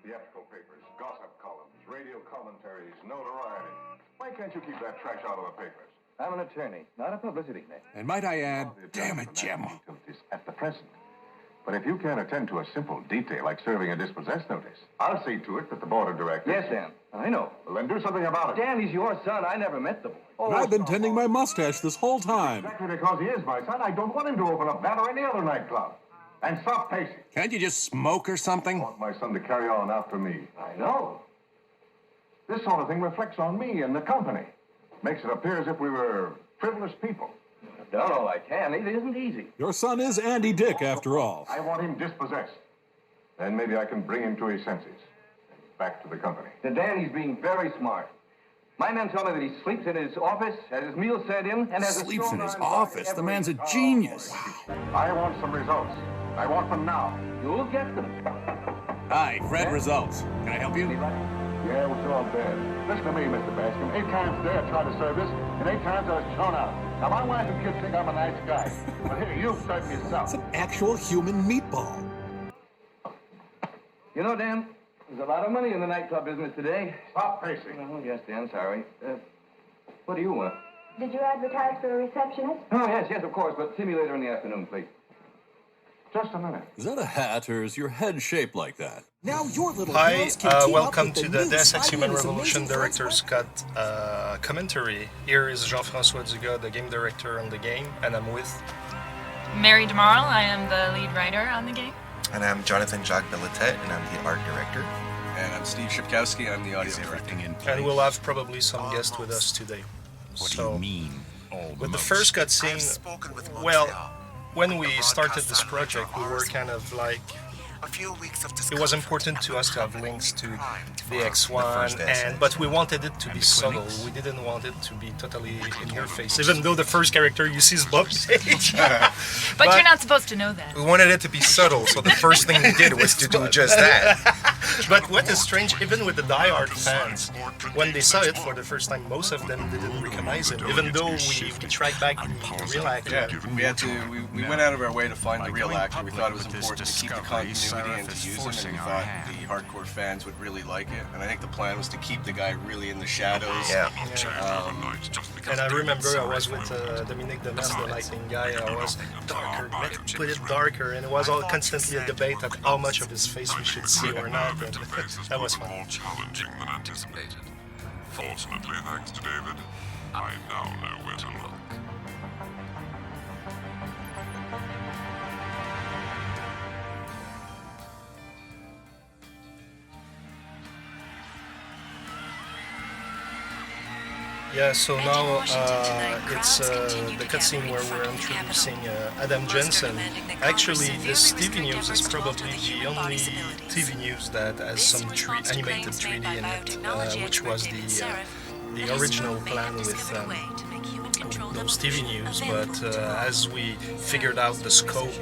Theatrical papers, gossip columns, radio commentaries, notoriety. Why can't you keep that trash out of the papers? I'm an attorney, not a publicity man. And might I add, damn it, Jim. At the present. But if you can't attend to a simple detail like serving a dispossess notice, I'll see to it that the board of directors... Yes, Dan. I know. Well, then do something about it. Dan, he's your son. I never met the boy. And I've been tending my mustache this whole time. Exactly because he is my son. I don't want him to open up that or any other nightclub. And stop pacing. Can't you just smoke or something? I want my son to carry on after me. I know. This sort of thing reflects on me and the company. Makes it appear as if we were frivolous people. I've done all I can. It isn't easy. Your son is Andy Dick, after all. I want him dispossessed. Then maybe I can bring him to his senses. And back to the company. To Dan, he's being very smart. My men tell me that he sleeps in his office, has his meals sent in, and has Sleeps a in his strong arm office? The man's a every- genius. I want some results. I want them now. You'll get them. Hi, Fred Results. Can I help you? Anybody? Yeah, we're all dead. Listen to me, Mr. Bascom. 8 times today I tried to serve this, and 8 times I was thrown out. Now, my wife and kids think I'm a nice guy. But here, you've served yourself. It's an actual human meatball. You know, Dan, there's a lot of money in the nightclub business today. Stop pacing. Oh, yes, Dan, sorry. What do you want? Did you advertise for a receptionist? Oh, yes, of course, but see me later in the afternoon, please. Just a minute. Is that a hat, or is your head shaped like that? Now your little Hi, heroes can team welcome up to with the new Deus Ex Spidey Human and his Revolution amazing Director's Cut commentary. Here is Jean-François Dugas, the game director on the game, and I'm with... Mary DeMarle, I am the lead writer on the game. And I'm Jonathan Jacques Billetet, and I'm the art director. And I'm Steve Shipkowski, I'm the audio director. And we'll have probably some guests with us today. What do you mean? With the first cutscene, well, when we started this project, we were kind of like... It was important to us to have links to the X1, but we wanted it to be subtle. We didn't want it to be totally in your face, even though the first character you see is Bob Page. But you're not supposed to know that. We wanted it to be subtle, so the first thing we did was to do just that. But what is strange, even with the die-hard fans, when they saw it for the first time, most of them didn't recognize him, even though we tracked back the real actor. Yeah, we went out of our way to find the real actor. We thought it was important to keep the continuity and to use him, and we thought the hardcore fans would really like it. And I think the plan was to keep the guy really in the shadows. Yeah. And I remember I was with Dominique Demas, the lighting guy. I was darker, put it darker, and it was all constantly a debate at how much of his face we should see or not. And that was fun. More challenging than anticipated. Fortunately, thanks to David, I now know where to look. Yeah, so now it's the cutscene where we're introducing Adam Jensen. Actually, this TV news is probably the only TV news that has some animated 3D in it, which was the original plan with those TV news. But as we figured out the scope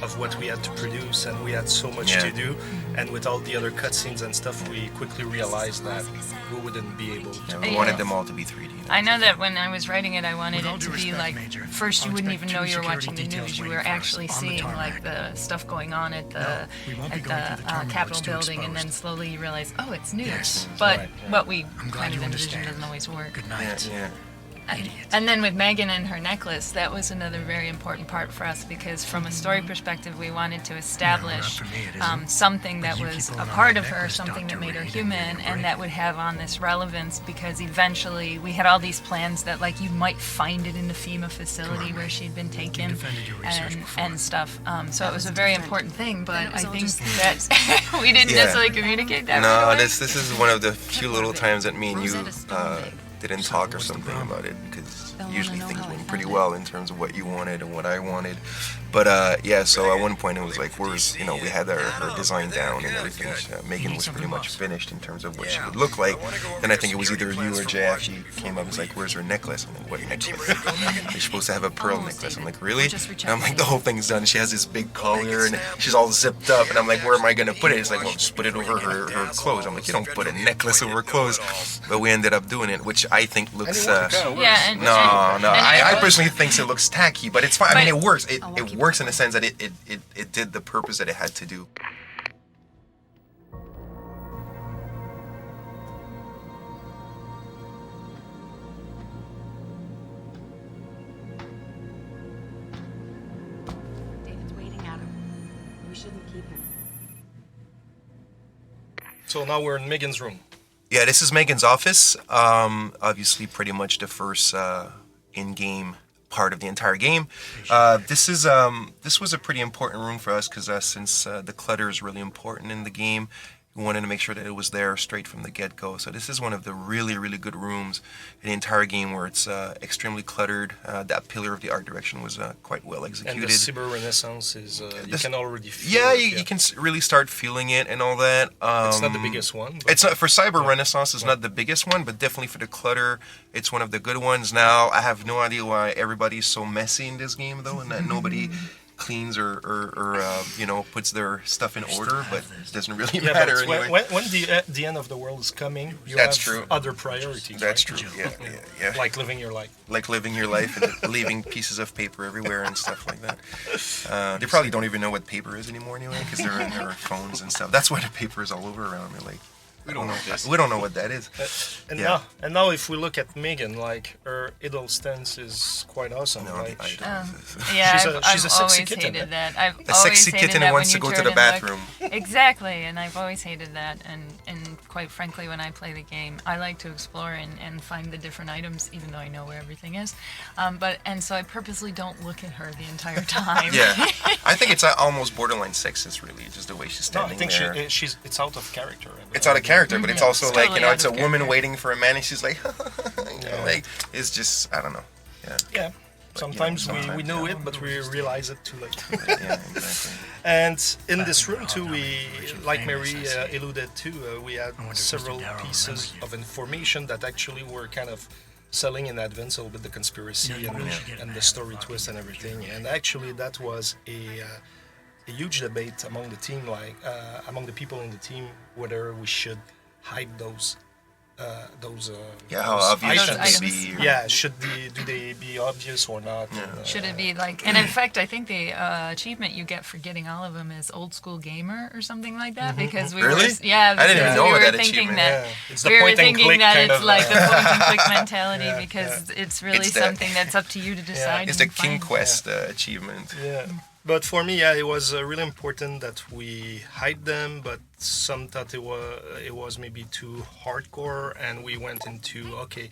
of what we had to produce, and we had so much to do, and with all the other cutscenes and stuff, we quickly realized that we wouldn't be able to. We wanted them all to be 3D. I know that when I was writing it, I wanted it to be like, first you wouldn't even know you were watching the news. You were actually seeing like the stuff going on at the Capitol building, and then slowly you realize, oh, it's news. But what we kind of envisioned doesn't always work. Good night. Yeah. And then with Megan and her necklace, that was another very important part for us, because from a story perspective, we wanted to establish something that was a part of her, something that made her human, and that would have on this relevance, because eventually we had all these plans that like you might find it in the FEMA facility where she'd been taken and stuff. So it was a very important thing, but I think that we didn't necessarily communicate that. No, this is one of the few little times that me and you didn't talk or something about it, because usually things went pretty well in terms of what you wanted and what I wanted. But yeah, so at one point it was like we had her design down and everything. Megan was pretty much finished in terms of what she would look like. And I think it was either you or Jay actually came up and was like, "Where's her necklace?" I'm like, "What necklace?" You're supposed to have a pearl necklace. I'm like, "Really?" And I'm like, "The whole thing's done. She has this big collar and she's all zipped up." And I'm like, "Where am I gonna put it?" It's like, "Well, just put it over her clothes." I'm like, "You don't put a necklace over clothes." But we ended up doing it, which I think looks. I personally think it looks tacky, but it's fine. I mean, it works. It works in the sense that it did the purpose that it had to do. So now we're in Megan's room. Yeah, this is Megan's office. Obviously, pretty much the first in-game part of the entire game. This was a pretty important room for us because since the clutter is really important in the game, we wanted to make sure that it was there straight from the get-go. So this is one of the really, really good rooms in the entire game where it's extremely cluttered. That pillar of the art direction was quite well executed. And the Cyber Renaissance is, you can already feel yeah, it. you can really start feeling it and all that. It's not the biggest one. It's not for Cyber Renaissance. It's not the biggest one, but definitely for the clutter, it's one of the good ones. Now, I have no idea why everybody's so messy in this game, though, and that nobody cleans or puts their stuff in order, but it doesn't really matter anyway. When the end of the world is coming, you That's have true. other priorities. That's right? true. Yeah. Like living your life. Like living your life and leaving pieces of paper everywhere and stuff like that. They probably don't even know what paper is anymore anyway, because they're in their phones and stuff. That's why the paper is all over around me. Like, we don't know what that is. And now if we look at Megan, like her idle stance is quite awesome. Right? Yeah, she's a I've always sexy kitten. hated that. I've A always sexy hated kitten that who wants when to you go to turn the and bathroom. Exactly, and I've always hated that. And quite frankly, when I play the game, I like to explore and find the different items, even though I know where everything is. So I purposely don't look at her the entire time. Yeah, I think it's almost borderline sexist, really, just the way she's No, standing I think there. it's out of character. It's out of character, but it's also like, totally it's a out of woman character. waiting for a man, and she's like, like, it's just, I don't know. Yeah. Sometimes we sometimes, know it, but we realize it too late. Yeah, exactly. And in this room too, we, like Mary alluded to, we had several pieces of information that actually were kind of selling in advance a little bit the conspiracy and the story twist and everything. And actually, that was a huge debate among the team, among the people in the team, whether we should hide those How obvious should items. they be? Yeah, do they be obvious or not? Should it be like? And in fact, I think the achievement you get for getting all of them is old school gamer or something like that. Because we Really? were, yeah, I didn't even because know we were that thinking achievement. that It's the we were point and thinking click that kind it's of, like the point and click mentality because it's really It's the- something that's up to you to decide. It's the and King find. Quest achievement. Yeah. But for me, it was really important that we hide them, but some thought it was maybe too hardcore, and we went into, okay,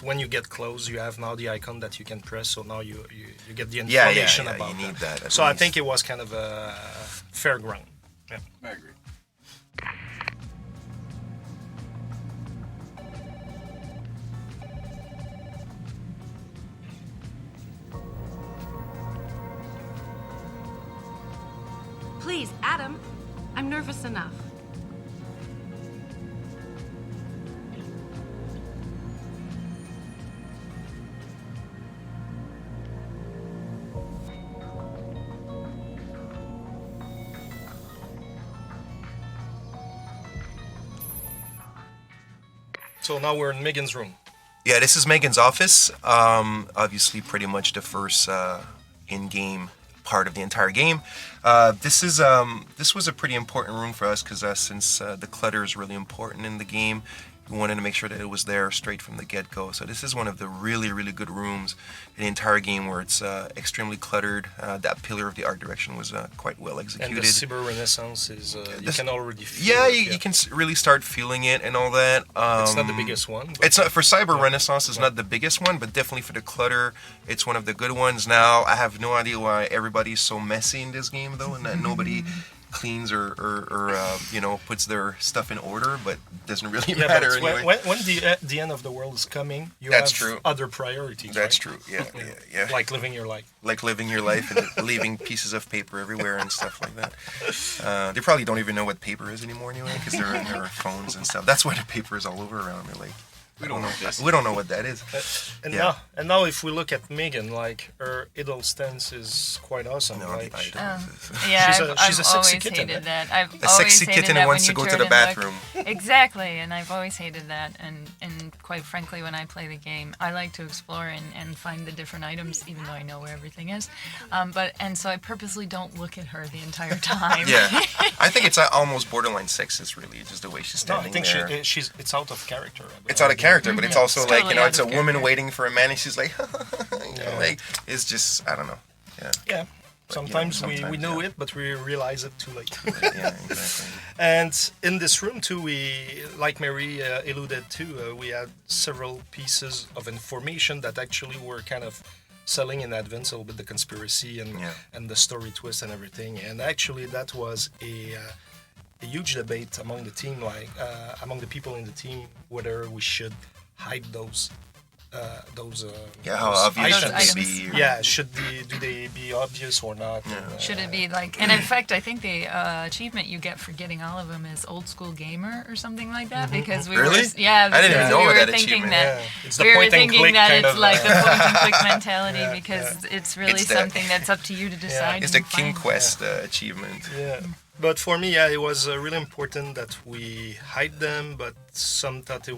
when you get close, you have now the icon that you can press, so now you get the information about you need that. at So I least. think it was kind of a fair ground. Yeah. I agree. Please, Adam, I'm nervous enough. So now we're in Megan's room. Yeah, this is Megan's office. Obviously, pretty much the first in-game part of the entire game. This was a pretty important room for us because since the clutter is really important in the game, we wanted to make sure that it was there straight from the get-go. So this is one of the really, really good rooms in the entire game where it's extremely cluttered. That pillar of the art direction was quite well executed. And the Cyber Renaissance is, you can already feel Yeah, it. you can really start feeling it and all that. It's not the biggest one. But It's not for Cyber Renaissance. It's not the biggest one, but definitely for the clutter, it's one of the good ones. Now, I have no idea why everybody's so messy in this game, though, and that nobody cleans or puts their stuff in order, but it doesn't really matter but anyway. when the end of the world is coming, you That's have true. other priorities. That's right? true. Yeah. Like living your life. Like living your life and leaving pieces of paper everywhere and stuff like that. They probably don't even know what paper is anymore anyway, because they're in their phones and stuff. That's why the paper is all over around me. Like, we don't know what that is. And now if we look at Megan, like her idle stance is quite awesome, right? Yeah, she's a I've sexy always kitten. hated that. I've A always sexy hated kitten that who wants when to you go to turn the and bathroom. Exactly, and I've always hated that. And quite frankly, when I play the game, I like to explore and find the different items, even though I know where everything is. So I purposely don't look at her the entire time. Yeah, I think it's almost borderline sexist, really, just the way she's No, standing I think there. it's out of character. It's out of character, but it's also It's like, totally it's a out of woman character. waiting for a man, and she's like, like, it's just, I don't know. Yeah. Yeah. Sometimes we sometimes, know it, but we realize it too late. Yeah, exactly. And in this room too, we, like Mary alluded to, we had several pieces of information that actually were kind of selling in advance a little bit the conspiracy and the story twist and everything. And actually, that was a huge debate among the team, among the people in the team, whether we should hide those. How obvious should they be? Yeah, do they be obvious or not? Yeah. Should it be like? And in fact, I think the achievement you get for getting all of them is old school gamer or something like that. Because we really? I didn't know we were that thinking achievement. that It's the we were point and thinking click that kind it's of, like the point and click mentality because it's really It's the- something that's up to you to decide. It's the and King find. Quest achievement. Yeah. But for me, it was really important that we hide them, but some thought it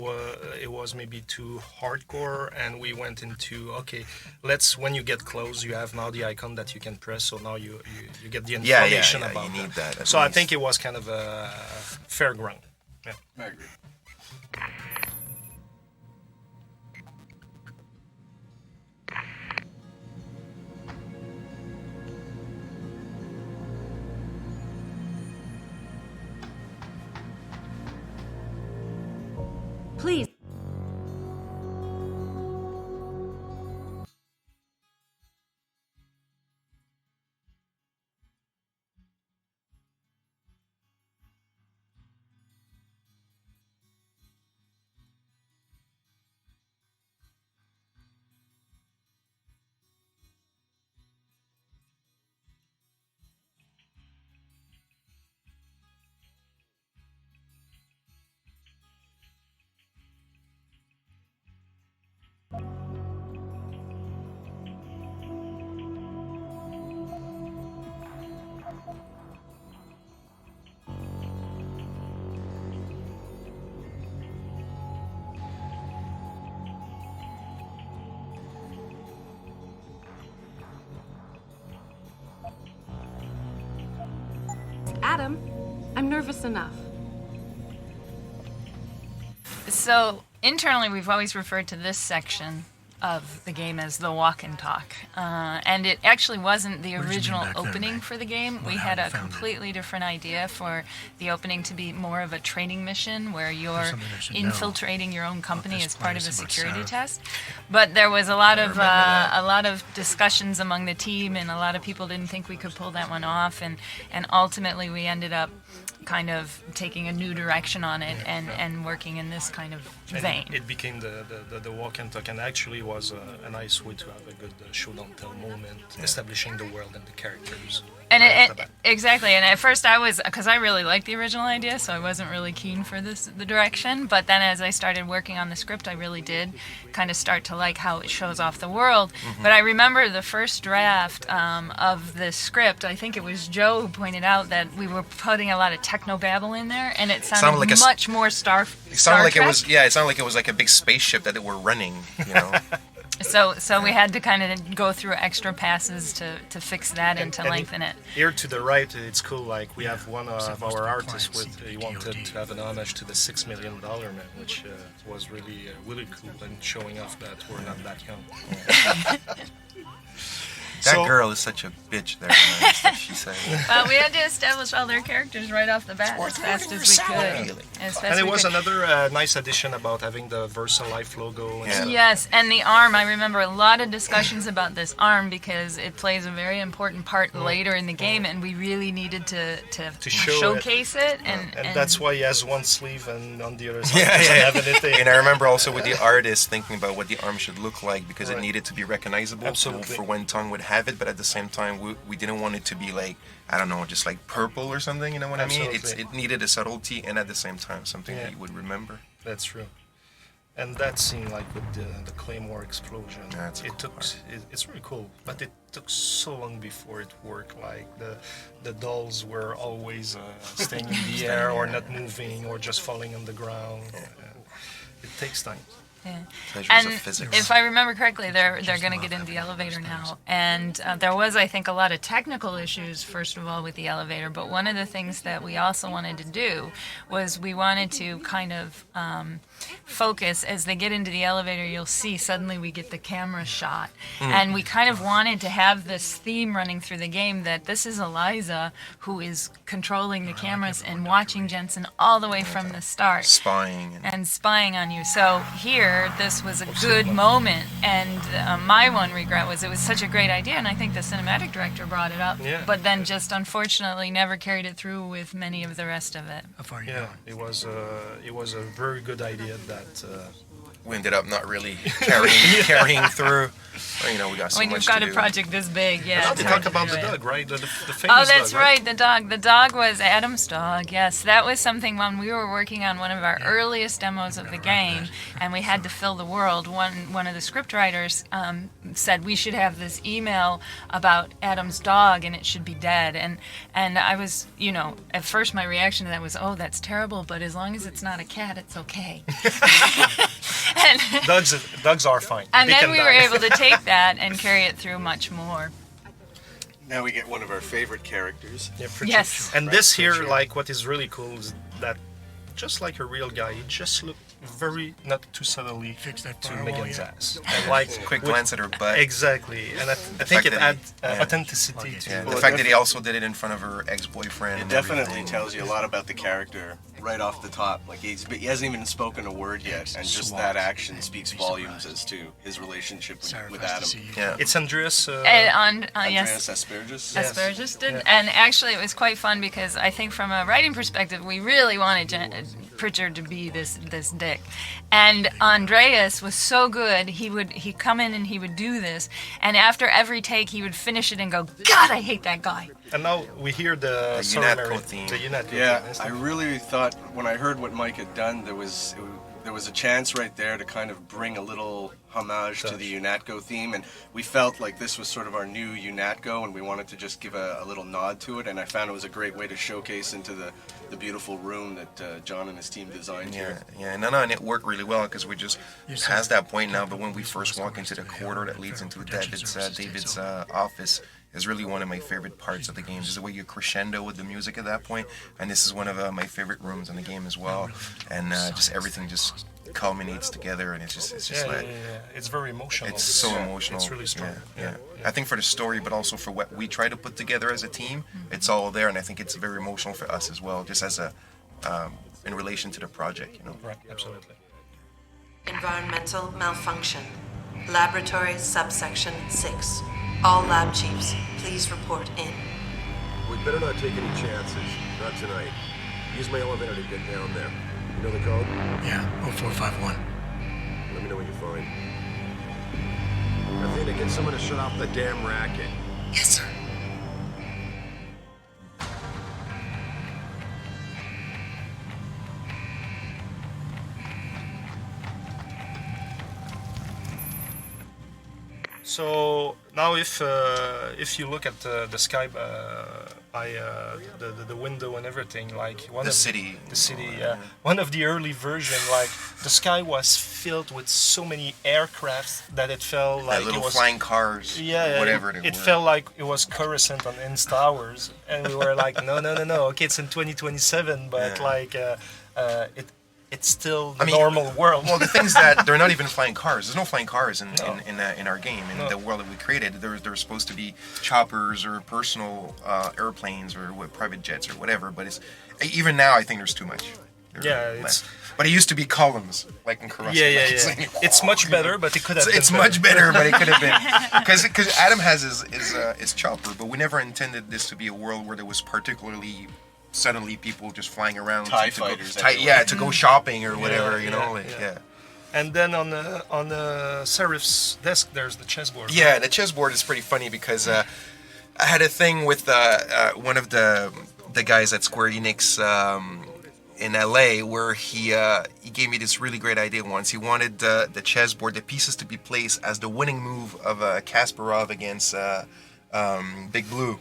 was maybe too hardcore, and we went into, okay, when you get close, you have now the icon that you can press, so now you get the information about you need them. that. So I think it was kind of a fair ground. Yeah. I agree. Please. Adam, I'm nervous enough. So internally, we've always referred to this section of the game as the walk and talk. And it actually wasn't the original opening for the game. We had a completely different idea for the opening to be more of a training mission where you're infiltrating your own company as part of a security test. But there was a lot of discussions among the team, and a lot of people didn't think we could pull that one off. And ultimately, we ended up kind of taking a new direction on it and working in this kind of vein. It became the walk and talk, and actually was a nice way to have a good show don't tell moment, establishing the world and the characters. And exactly. And at first because I really liked the original idea, so I wasn't really keen for the direction. But then as I started working on the script, I really did kind of start to like how it shows off the world. Mm-hmm. But I remember the first draft of the script, I think it was Joe who pointed out that we were putting a lot of technobabble in there, and it sounded like much more Star Trek. It sounded like it was like a big spaceship that they were running, you know. So we had to kind of go through extra passes to fix that and to lengthen it. Here to the right, it's cool. Like we have one of our artists he wanted to have an homage to the $6 Million Man, which was really cool and showing off that we're not that young. That girl is such a bitch there, man, she said. Well, we had to establish all their characters right off the bat as fast as we could. And it was another nice addition about having the VersaLife logo. And Yes, and the arm. I remember a lot of discussions about this arm because it plays a very important part later in the game, and we really needed to showcase it. And that's why he has one sleeve and on the other side doesn't have anything. And I remember also with the artist thinking about what the arm should look like because it needed to be recognizable. Absolutely. For when Tong would have it, but at the same time we didn't want it to be like, I don't know, just like purple or something, you know what Absolutely. I mean? It needed a subtlety and at the same time something that you would remember. That's true. And that scene, like with the Claymore explosion, it's really cool, but it took so long before it worked. Like the dolls were always staying in the air or not moving or just falling on the ground. It takes time. Yeah. Pleasures And of physics. if I remember correctly, they're going to get in the elevator now. And there was, I think, a lot of technical issues, first of all, with the elevator. But one of the things that we also wanted to do was we wanted to kind of focus. As they get into the elevator, you'll see suddenly we get the camera shot. And we kind of wanted to have this theme running through the game that this is Eliza who is controlling the cameras and watching Jensen all the way from the start. Spying. And spying on you. So here, this was a good moment, and my one regret was it was such a great idea, and I think the cinematic director brought it up, but then just unfortunately never carried it through with many of the rest of it. Yeah, it was a very good idea that we ended up not really carrying through. Well, you know, we got so when much you've got to a do. project this big, yeah. Now it's they hard talk to about do the it. dog, right? The famous Oh, that's dog, right? right, the dog. The dog was Adam's dog, yes. That was something when we were working on one of our earliest demos of the game, and we had to fill the world. One of the script writers said we should have this email about Adam's dog, and it should be dead. And I was, you know, at first my reaction to that was, oh, that's terrible, but as long as it's not a cat, it's okay. Dogs are fine. And They then can we die. were able to take that and carry it through much more. Now we get one of our favorite characters. Yeah, Pritchard. Yes. And this here, like, what is really cool is that, just like a real guy, he just looked very, not too subtly, to Megan's ass. And like, Quick glance at her butt. Exactly. And I think it adds authenticity to the fact that he also did it in front of her ex-boyfriend. It and definitely everything. tells you a lot about the character right off the top. Like he hasn't even spoken a word yet, and just that action speaks volumes as to his relationship with Adam. Yeah. It's Andreas. Andreas Aspergus. Aspergus did, and actually it was quite fun because I think from a writing perspective we really wanted Pritchard to be this dick, and Andreas was so good. He'd come in and he would do this, and after every take he would finish it and go, God, I hate that guy. And now we hear the UNATCO theme. The UNATCO Yeah, theme. I really thought when I heard what Mike had done, there was a chance right there to kind of bring a little homage to the UNATCO theme, and we felt like this was sort of our new UNATCO, and we wanted to just give a little nod to it, and I found it was a great way to showcase into the beautiful room that John and his team designed here. Yeah, and it worked really well because we just past that point now. But when we first walk into the corridor that leads into David's office, is really one of my favorite parts of the game. Is the way you crescendo with the music at that point, and this is one of my favorite rooms in the game as well. And just everything just culminates together, and it's just like it's very emotional. it's so emotional. It's really strong. Yeah. I think for the story, but also for what we try to put together as a team, it's all there, and I think it's very emotional for us as well, just as a in relation to the project, you know. Right, absolutely. Environmental malfunction. Laboratory subsection 6. All lab chiefs, please report in. We'd better not take any chances. Not tonight. Use my elevator to get down there. You know the code? Yeah, 0451. Let me know what you find. Athena, get someone to shut off the damn racket. Yes, sir. So now, if you look at the sky by the window and everything, like the city, one of the early version, like the sky was filled with so many aircraft that it felt like little it was flying cars, whatever it were. felt like it was Coruscant on in Star Wars, and we were like, no. Okay, it's in 2027, but it's still the normal world. Well, the thing's that they're not even flying cars. There's no flying cars in our game. In the world that we created, there's supposed to be choppers or personal airplanes or private jets or whatever. But it's even now, I think there's too much. But it used to be columns, like in Coruscant. Yeah. It's much better, but it could have been It's much better, but it could have been. Because Adam has his chopper, but we never intended this to be a world where there was particularly suddenly people just flying around TIE fighters to go shopping or whatever, yeah. And then on the Serif's desk, there's the chessboard. Yeah, the chessboard is pretty funny because I had a thing with one of the guys at Square Enix in LA where he gave me this really great idea once. He wanted the chessboard, the pieces to be placed as the winning move of Kasparov against Big Blue.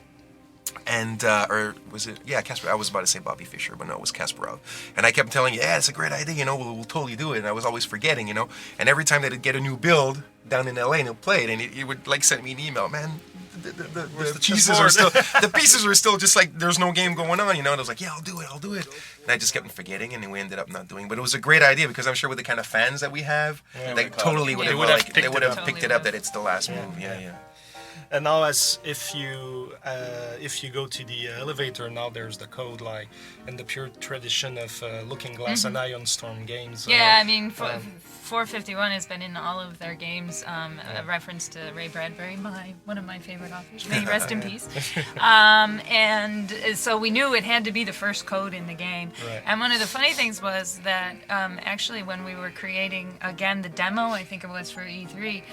and or was it? Yeah, Kasper. I was about to say Bobby Fischer, but no, it was Kasparov. And I kept telling you, yeah, it's a great idea. We'll totally do it. And I was always forgetting. And every time they'd get a new build down in LA and he'll play it, and he would like send me an email, man. The pieces are still just like there's no game going on, And I was like, yeah, I'll do it. And I just kept forgetting, and we ended up not doing. But it was a great idea because I'm sure with the kind of fans that we have, they totally would have picked it up that it's the last move. Yeah. And now, as if you go to the elevator, now there's the code, like in the pure tradition of Looking Glass and Ion Storm games. Yeah, I mean, 451 has been in all of their games. A reference to Ray Bradbury, one of my favorite authors. May he rest in peace. And so we knew it had to be the first code in the game. Right. And one of the funny things was that actually when we were creating again the demo, I think it was for E3,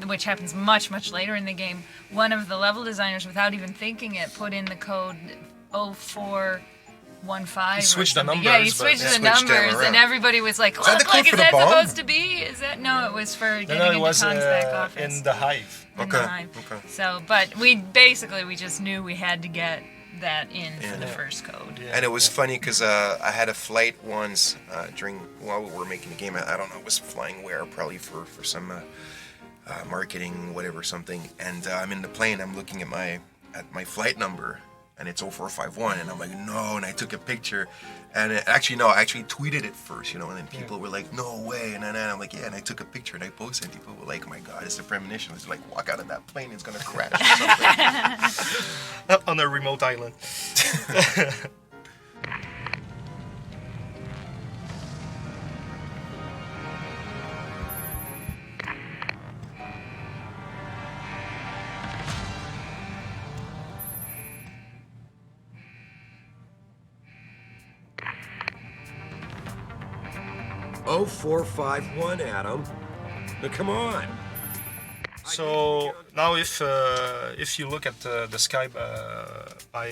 which happens much later in the game, one of the level designers, without even thinking it, put in the code 0415. He switched the numbers. Yeah, he switched the numbers, and everybody was like, "Look, is that supposed to be? Is that no? It was for getting into Tom's back office in the Hive. Okay. So, but we just knew we had to get that in for the first code. And it was funny because I had a flight once while we were making the game. I don't know, I was flying where, probably for some marketing, whatever, something. And I'm in the plane. I'm looking at my flight number, and it's 0451. And I'm like, no. And I took a picture, and I actually tweeted it first, And then people were like, no way. And then I'm like, yeah. And I took a picture and I posted. And people were like, oh my God, it's a premonition. It's like, walk out of that plane, it's gonna crash or something. On a remote island. Oh, 451, Adam. Now, come on. So now, if you look at the sky by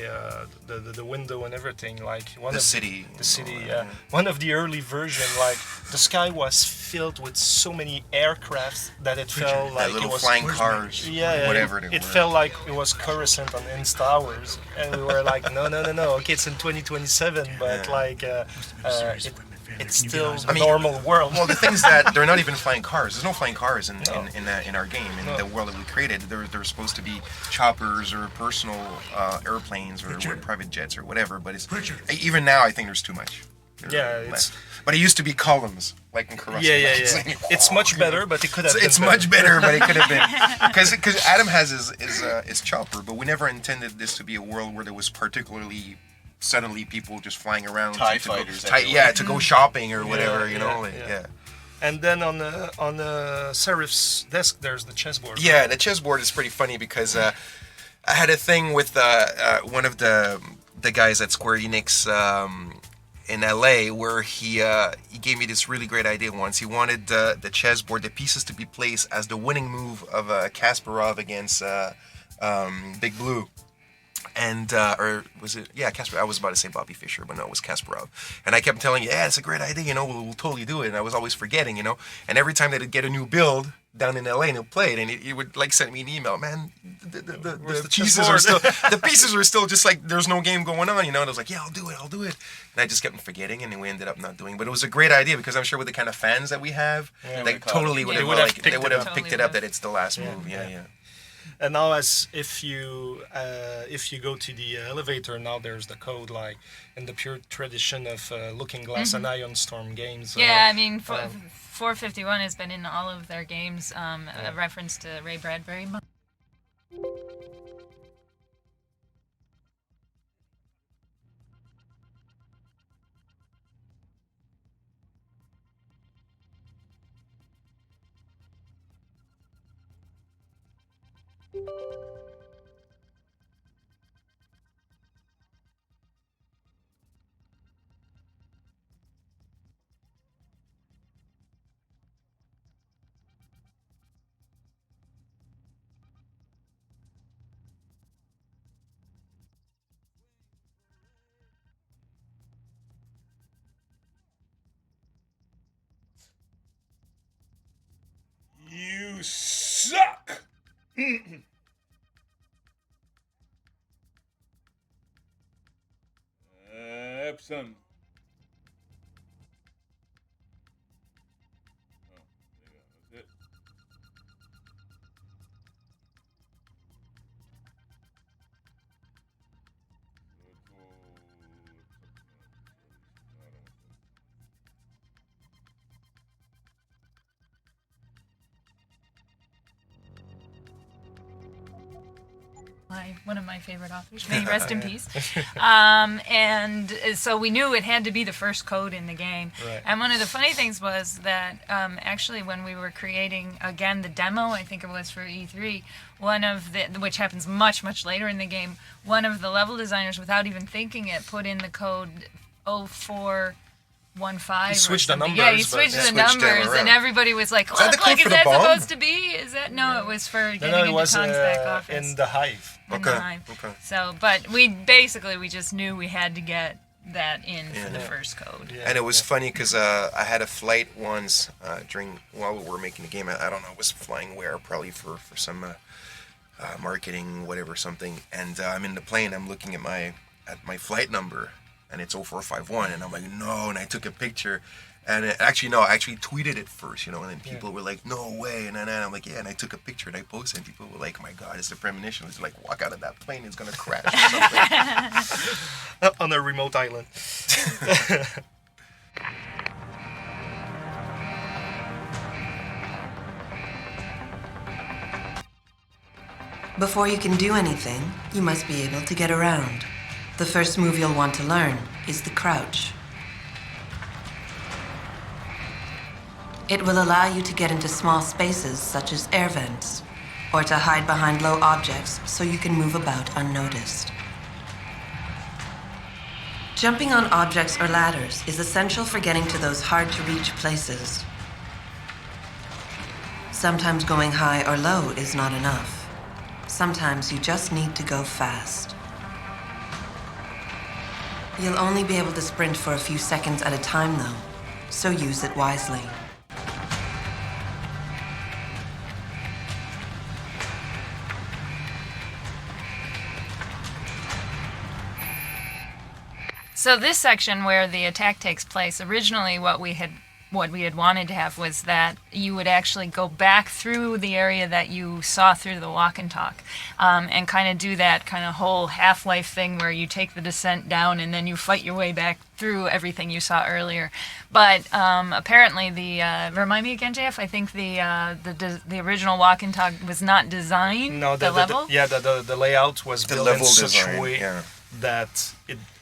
the window and everything, like the city, one of the early version, like the sky was filled with so many aircrafts that it felt like little it was flying cars, whatever it felt like it was Coruscant on Insta-Hours, and we were like, no, okay, it's in 2027, but it's still a normal world. Well, the thing is that they're not even flying cars. There's no flying cars in our game. In the world that we created, they're supposed to be choppers or personal airplanes or private jets or whatever. But even now, I think there's too much. But it used to be columns, like in Coruscant. Yeah. It's much better, but it could have been It's much better, but it could have been. Because Adam has his chopper, but we never intended this to be a world where there was particularly suddenly people just flying around TIE fighters to go shopping or whatever, And then on the Serif's desk, there's the chessboard. Yeah, the chessboard is pretty funny because I had a thing with one of the guys at Square Enix in LA where he gave me this really great idea once. He wanted the chessboard, the pieces to be placed as the winning move of Kasparov against Big Blue. And or was it? Yeah, Kasparov. I was about to say Bobby Fischer, but no, it was Kasparov. And I kept telling you, yeah, it's a great idea. We'll totally do it. And I was always forgetting, And every time they'd get a new build down in LA and he'll play it, and he would like send me an email, man. The pieces are still just like there's no game going on, And I was like, yeah, I'll do it. And I just kept forgetting, and then we ended up not doing. But it was a great idea because I'm sure with the kind of fans that we have, they totally would have picked it up that it's the last move. Yeah. And now, as if you go to the elevator, now there's the code, like in the pure tradition of Looking Glass and Ion Storm games. Yeah, I mean, 451 has been in all of their games. A reference to Ray Bradbury. You suck! reception. Oh, there you go. That's it. One of my favorite authors. May he rest in peace. And so we knew it had to be the first code in the game. Right. And one of the funny things was that actually when we were creating, again, the demo, I think it was for E3, which happens much, much later in the game, one of the level designers, without even thinking it, put in the code 0415. He switched the numbers. Yeah, he switched the numbers, and everybody was like, Is that the code is for the that bomb? supposed to be? Is that? No, it was for getting into Constack office. In the Hive. Okay. So, but we just knew we had to get that in for the first code. Yeah. And it was funny because I had a flight once while we were making the game. I don't know, I was flying where, probably for some marketing, whatever, something. And I'm in the plane. I'm looking at my flight number, and it's 0451. And I'm like, no. And I took a picture. And I actually tweeted it first, and then people were like, no way. And then I'm like, yeah, and I took a picture and I posted, and people were like, my God, it's a premonition. It's like, walk out of that plane, it's going to crash or something. On a remote island. Before you can do anything, you must be able to get around. The first move you'll want to learn is the crouch. It will allow you to get into small spaces such as air vents, or to hide behind low objects so you can move about unnoticed. Jumping on objects or ladders is essential for getting to those hard-to-reach places. Sometimes going high or low is not enough. Sometimes you just need to go fast. You'll only be able to sprint for a few seconds at a time, though, so use it wisely. So this section where the attack takes place, originally what we had wanted to have was that you would actually go back through the area that you saw through the walk and talk, and kind of do that kind of whole Half-Life thing where you take the descent down and then you fight your way back through everything you saw earlier. But apparently remind me again, JF, I think the original walk and talk was not designed. No, the layout was built in such a way that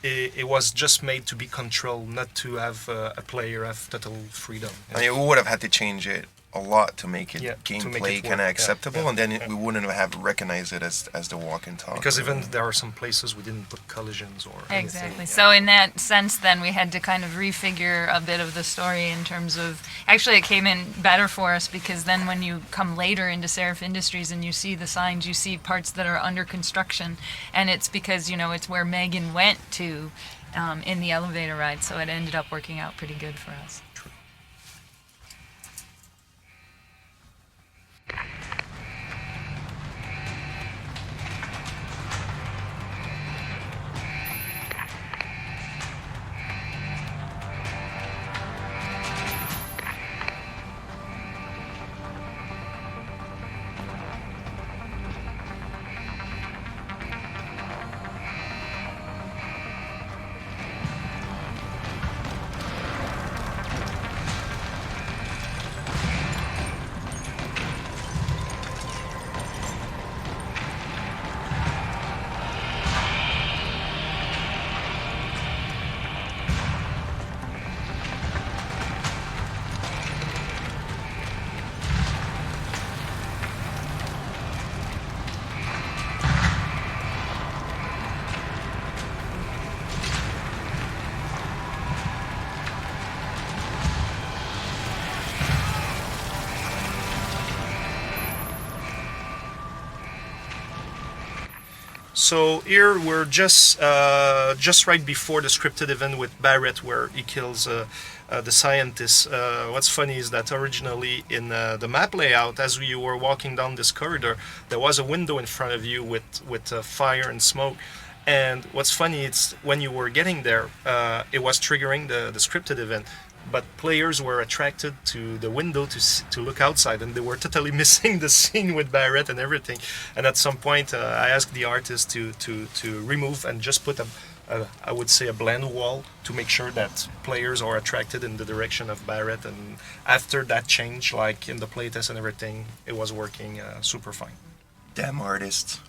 it was just made to be controlled, not to have a player have total freedom. I mean, we would have had to change it a lot to make it gameplay kind of acceptable, and then we wouldn't have recognized it as the walk and talk. Because even there are some places we didn't put collisions or exactly. anything. So in that sense, then we had to kind of refigure a bit of the story in terms of. Actually, it came in better for us because then when you come later into Seraph Industries and you see the signs, you see parts that are under construction, and it's because it's where Megan went to in the elevator ride. So it ended up working out pretty good for us. So here we're just right before the scripted event with Barrett where he kills the scientist. What's funny is that originally in the map layout, as you were walking down this corridor, there was a window in front of you with fire and smoke. And what's funny, it's when you were getting there, it was triggering the scripted event, but players were attracted to the window to look outside, and they were totally missing the scene with Barrett and everything. And at some point, I asked the artist to remove and just put I would say a blend wall to make sure that players are attracted in the direction of Barrett. And after that change, like in the playtest and everything, it was working super fine. Damn artists.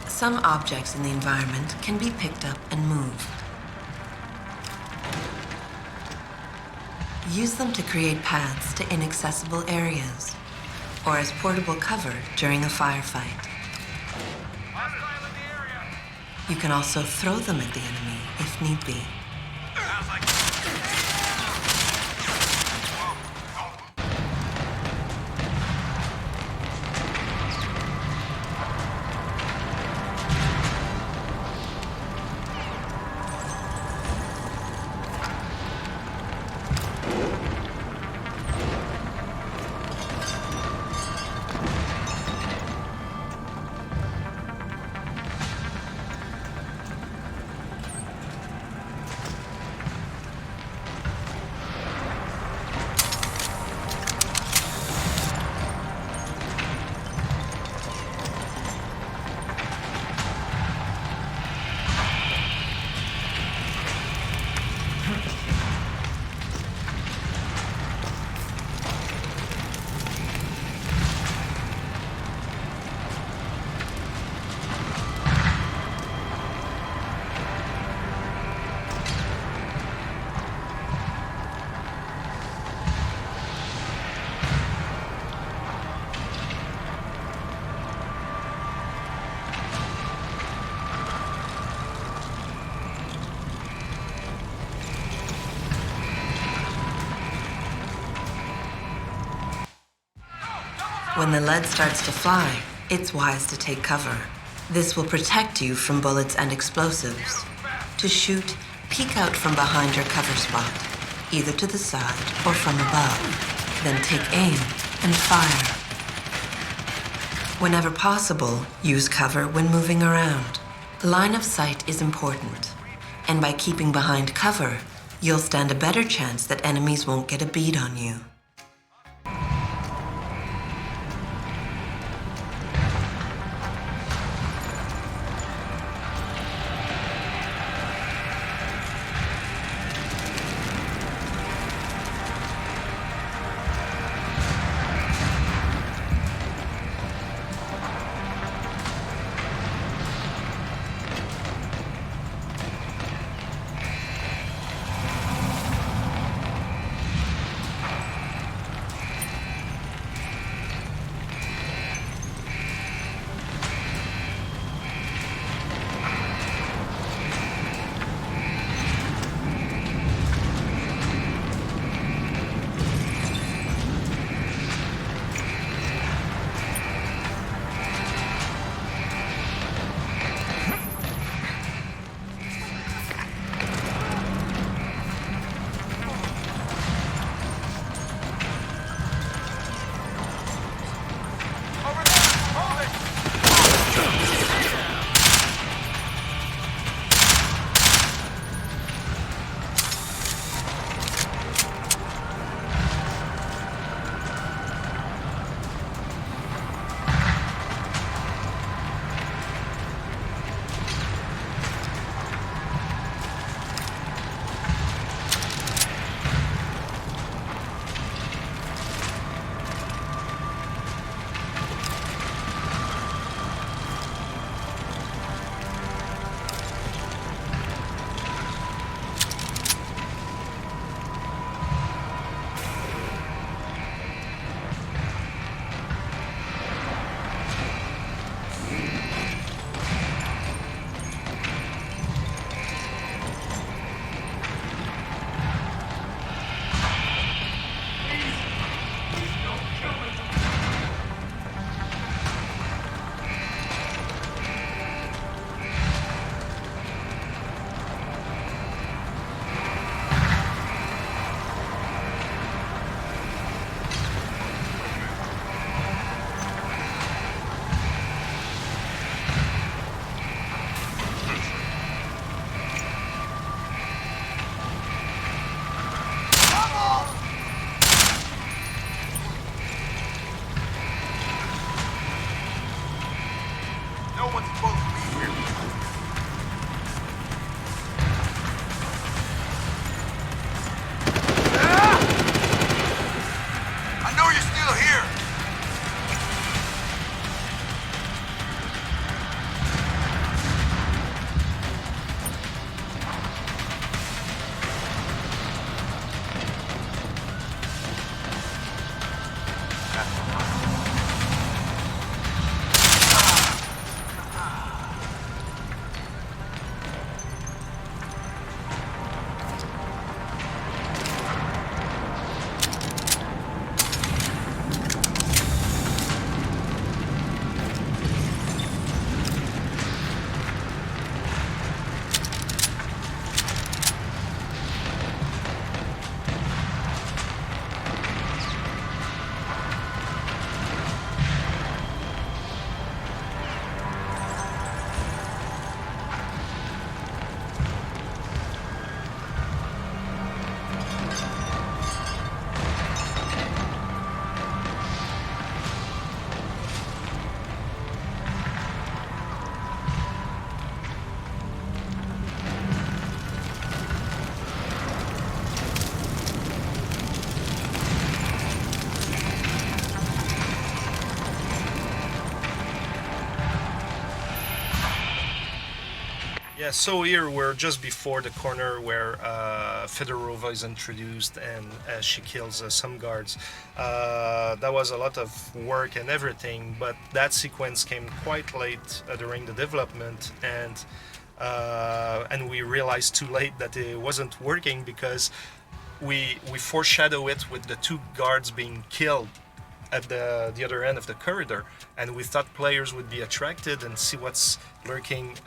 Some objects in the environment can be picked up and moved. Use them to create paths to inaccessible areas, or as portable cover during a firefight. You can also throw them at the enemy if need be. When the lead starts to fly, it's wise to take cover. This will protect you from bullets and explosives. To shoot, peek out from behind your cover spot, either to the side or from above. Then take aim and fire. Whenever possible, use cover when moving around. Line of sight is important, and by keeping behind cover, you'll stand a better chance that enemies won't get a bead on you. Yeah, so here we're just before the corner where Fedorova is introduced and she kills some guards. That was a lot of work and everything, but that sequence came quite late during the development, and we realized too late that it wasn't working because we foreshadow it with the two guards being killed at the other end of the corridor, and we thought players would be attracted and see what's lurking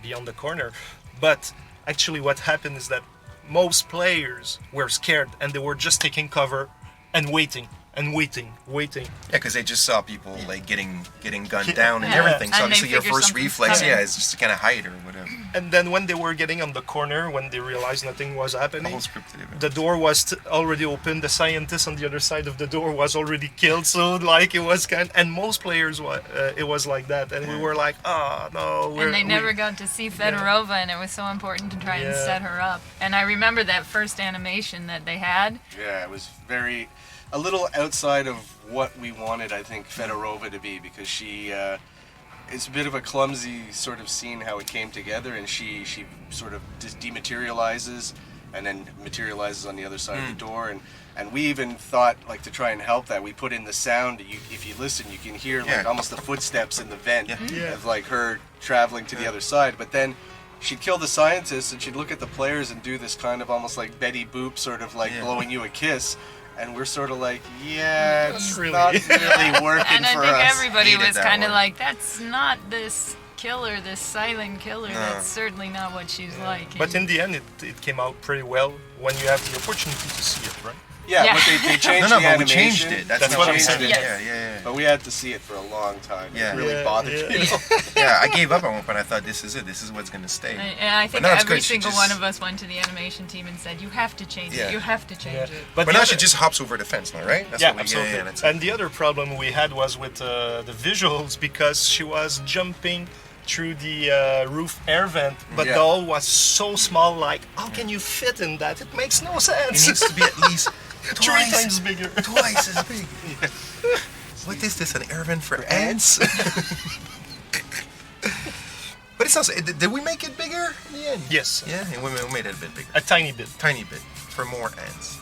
beyond the corner. But actually what happened is that most players were scared and they were just taking cover and waiting. Yeah, because they just saw people like getting gunned down and everything. So obviously your first reflex, is just to kind of hide or whatever. And then when they were getting on the corner, when they realized nothing was happening, The whole scripted event. the door was already open. The scientist on the other side of the door was already killed. So like it was and most players it was like that, and we were like, oh no. And they never got to see Fedorova, and it was so important to try and set her up. And I remember that first animation that they had. Yeah, it was a little outside of what we wanted, I think, Fedorova to be, because she, it's a bit of a clumsy sort of scene how it came together, and she sort of dematerializes and then materializes on the other side of the door, and we even thought, like, to try and help that, we put in the sound. If you listen, you can hear like almost the footsteps in the vent of like her traveling to the other side, but then she'd kill the scientists and she'd look at the players and do this kind of almost like Betty Boop sort of like blowing you a kiss. And we're sort of like, it's not really working and I for think us. everybody was kind of like, that's not this killer, this silent killer. That's certainly not what she's like. But in the end, it came out pretty well when you have the opportunity to see it, right? Yeah, but they changed the animation. We changed it. That's what I'm saying. Yeah. But we had to see it for a long time. It really bothered me. Yeah, I gave up at one point. I thought, this is it. This is what's going to stay. And I think every single one of us went to the animation team and said, you have to change it. You have to change it. But now she just hops over the fence now, right? That's what we, absolutely. And the other problem we had was with the visuals, because she was jumping through the roof air vent, but the hole was so small, like, how can you fit in that? It makes no sense. It needs to be at least three times bigger. Twice as big. What is this, an air vent for ants? But it sounds, did we make it bigger in the end? Yes. Yeah, we made it a bit bigger. A tiny bit. Tiny bit, for more ants.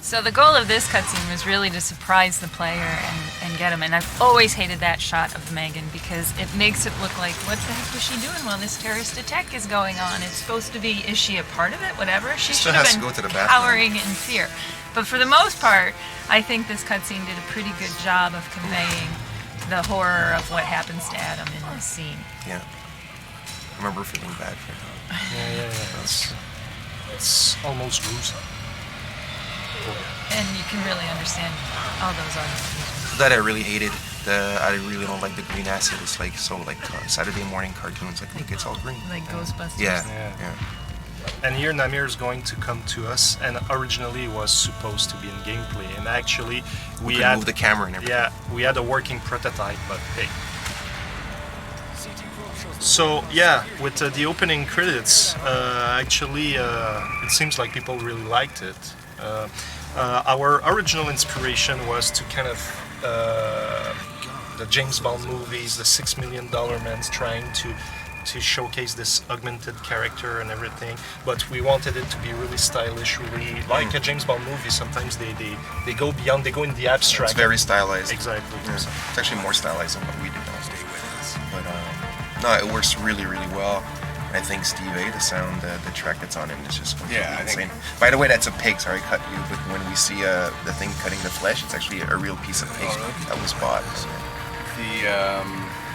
So the goal of this cutscene was really to surprise the player and get him. And I've always hated that shot of Megan because it makes it look like, what the heck was she doing while this terrorist attack is going on? It's supposed to be, is she a part of it? Whatever. She Still should have has to been go to the bathroom. cowering in fear. But for the most part, I think this cutscene did a pretty good job of conveying the horror of what happens to Adam in this scene. Yeah. I remember feeling bad for him. Yeah. It's almost gruesome. And you can really understand all those arguments. That I really hated. I really don't like the green acid. It's like so like Saturday morning cartoons. Like look, it's all green. Like Ghostbusters. Yeah. And here Namir is going to come to us, and originally it was supposed to be in gameplay, and actually we could had move the camera and everything. Yeah, we had a working prototype, but hey. So yeah, with the opening credits, actually it seems like people really liked it. Our original inspiration was to kind of the James Bond movies, the $6 Million Man's trying to showcase this augmented character and everything, but we wanted it to be really stylish, really like a James Bond movie. Sometimes they go beyond, they go in the abstract. It's very stylized. Exactly. Yeah. It's actually more stylized than what we did. But no, it works really, really well. I think Steve A, the sound, the track that's on it is just completely insane. By the way, that's a pig. Sorry, I cut you. But when we see the thing cutting the flesh, it's actually a real piece of pig that was bought. So.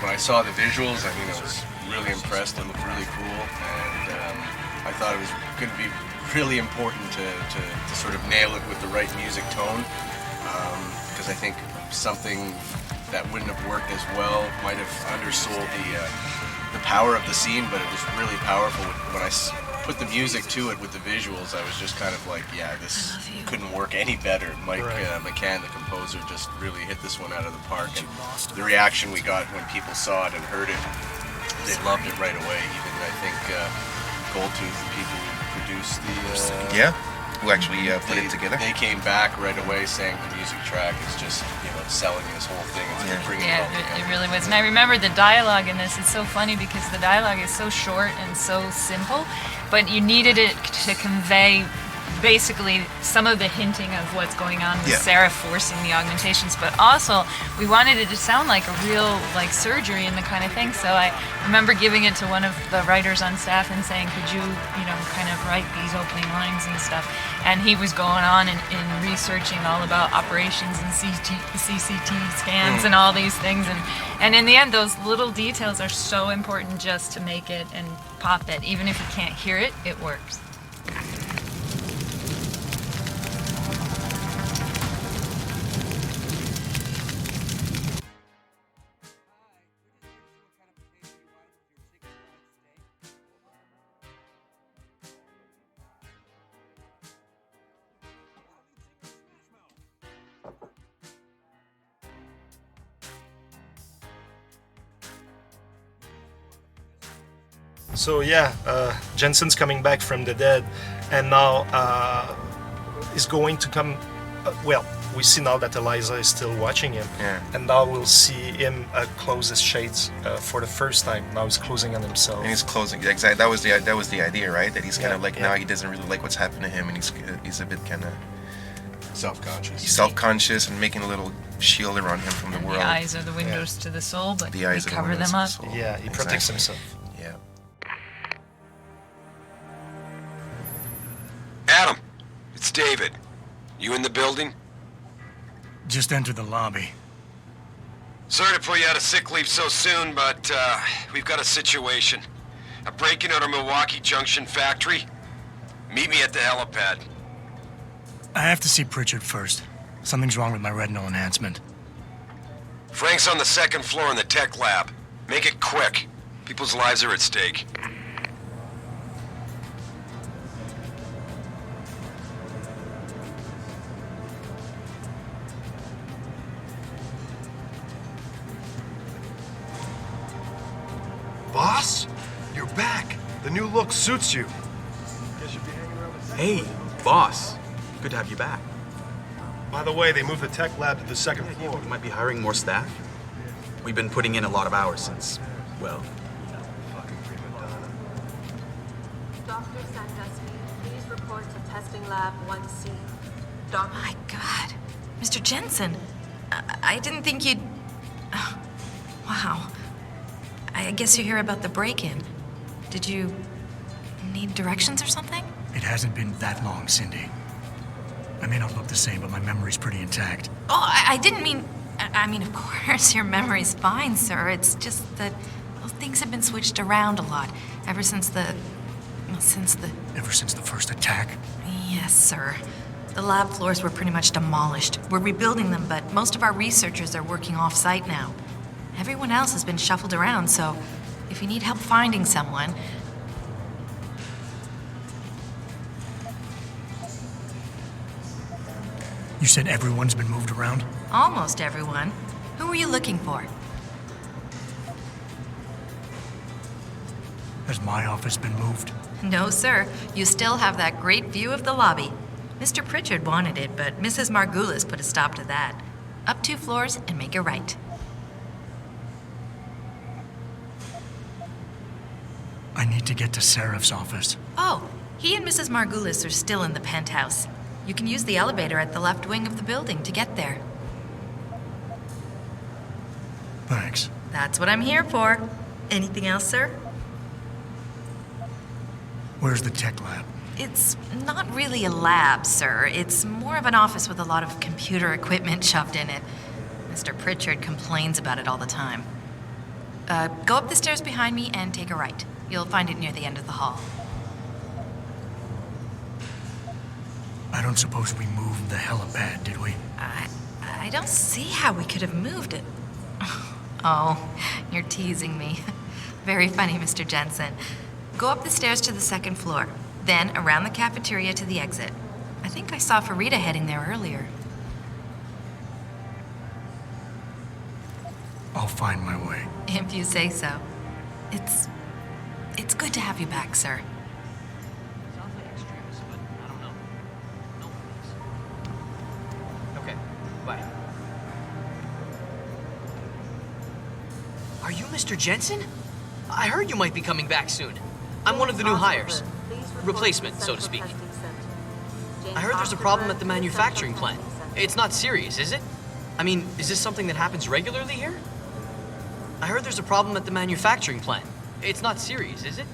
When I saw the visuals, I mean, I was really impressed. It looked really cool, and I thought it was going to be really important to sort of nail it with the right music tone, because I think something that wouldn't have worked as well might have undersold the power of the scene, but it was really powerful. When I put the music to it with the visuals, I was just kind of like, yeah, this couldn't work any better. Mike McCann, the composer, just really hit this one out of the park, and the reaction we got when people saw it and heard it, they loved it right away. Even I think Goldtooth, the people who produced the who actually put it together, they came back right away saying the music track is just selling this whole thing. It's bringing it all together. It really was. And I remember the dialogue in this. It's so funny because the dialogue is so short and so simple, but you needed it to convey basically some of the hinting of what's going on with Sarah forcing the augmentations, but also we wanted it to sound like a real surgery and the kind of thing. So I remember giving it to one of the writers on staff and saying, could you kind of write these opening lines and stuff, and he was going on and researching all about operations and CCT scans and all these things, and in the end those little details are so important just to make it and pop it. Even if you can't hear it, it works. So yeah, Jensen's coming back from the dead, and now is going to come. Well, we see now that Eliza is still watching him, and now we'll see him close his shades for the first time. Now he's closing on himself. And he's closing. Exactly. That was the idea, right? That he's kind of like now he doesn't really like what's happening to him, and he's a bit kind of self-conscious. He's self-conscious and making a little shield around him from the world. The eyes are the windows to the soul, but the eyes we cover them up. Yeah, he protects himself. Yeah. Adam, it's David. You in the building? Just entered the lobby. Sorry to pull you out of sick leave so soon, but we've got a situation. A break-in at our Milwaukee Junction factory. Meet me at the helipad. I have to see Pritchard first. Something's wrong with my retinal enhancement. Frank's on the second floor in the tech lab. Make it quick. People's lives are at stake. Boss? You're back. The new look suits you. Hey, boss. Good to have you back. By the way, they moved the tech lab to the second floor. We might be hiring more staff. We've been putting in a lot of hours since, well, fucking prima donna. Dr. Sandusky, please report to testing lab 1C. My God. Mr. Jensen, I didn't think you'd... Wow. I guess you hear about the break-in. Did you need directions or something? It hasn't been that long, Cindy. I may not look the same, but my memory's pretty intact. Oh, I didn't mean... I mean, of course, your memory's fine, sir. It's just that things have been switched around a lot ever since the... Ever since the first attack? Yes, sir. The lab floors were pretty much demolished. We're rebuilding them, but most of our researchers are working off-site now. Everyone else has been shuffled around, so if you need help finding someone... You said everyone's been moved around? Almost everyone. Who were you looking for? Has my office been moved? No, sir. You still have that great view of the lobby. Mr. Pritchard wanted it, but Mrs. Margulis put a stop to that. Up 2 floors and make a right. I need to get to Seraph's office. Oh, he and Mrs. Margulis are still in the penthouse. You can use the elevator at the left wing of the building to get there. Thanks. That's what I'm here for. Anything else, sir? Where's the tech lab? It's not really a lab, sir. It's more of an office with a lot of computer equipment shoved in it. Mr. Pritchard complains about it all the time. Go up the stairs behind me and take a right. You'll find it near the end of the hall. I don't suppose we moved the helipad, did we? I don't see how we could have moved it. Oh, you're teasing me. Very funny, Mr. Jensen. Go up the stairs to the 2nd floor, then around the cafeteria to the exit. I think I saw Farida heading there earlier. I'll find my way. If you say so. It's good to have you back, sir. Sounds like extremists, but I don't know. No one is. Okay, bye. Are you Mr. Jensen? I heard you might be coming back soon. I'm one of the new hires. Replacement, so to speak. I heard there's a problem at the manufacturing plant. It's not serious, is it? I mean, is this something that happens regularly here? I heard there's a problem at the manufacturing plant. It's not serious, is it?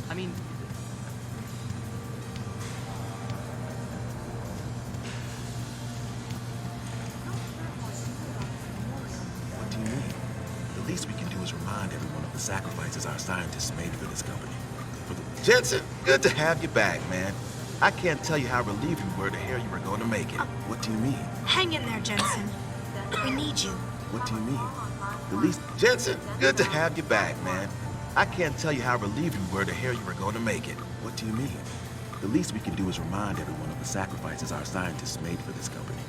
I mean... What do you mean? The least we can do is remind everyone of the sacrifices our scientists made for this company. Jensen, good to have you back, man. I can't tell you how relieved we were to hear you were going to make it. What do you mean? Hang in there, Jensen. We need you. What do you mean? The least... Jensen, good to have you back, man. I can't tell you how relieved we were to hear you were going to make it. What do you mean? The least we can do is remind everyone of the sacrifices our scientists made for this company.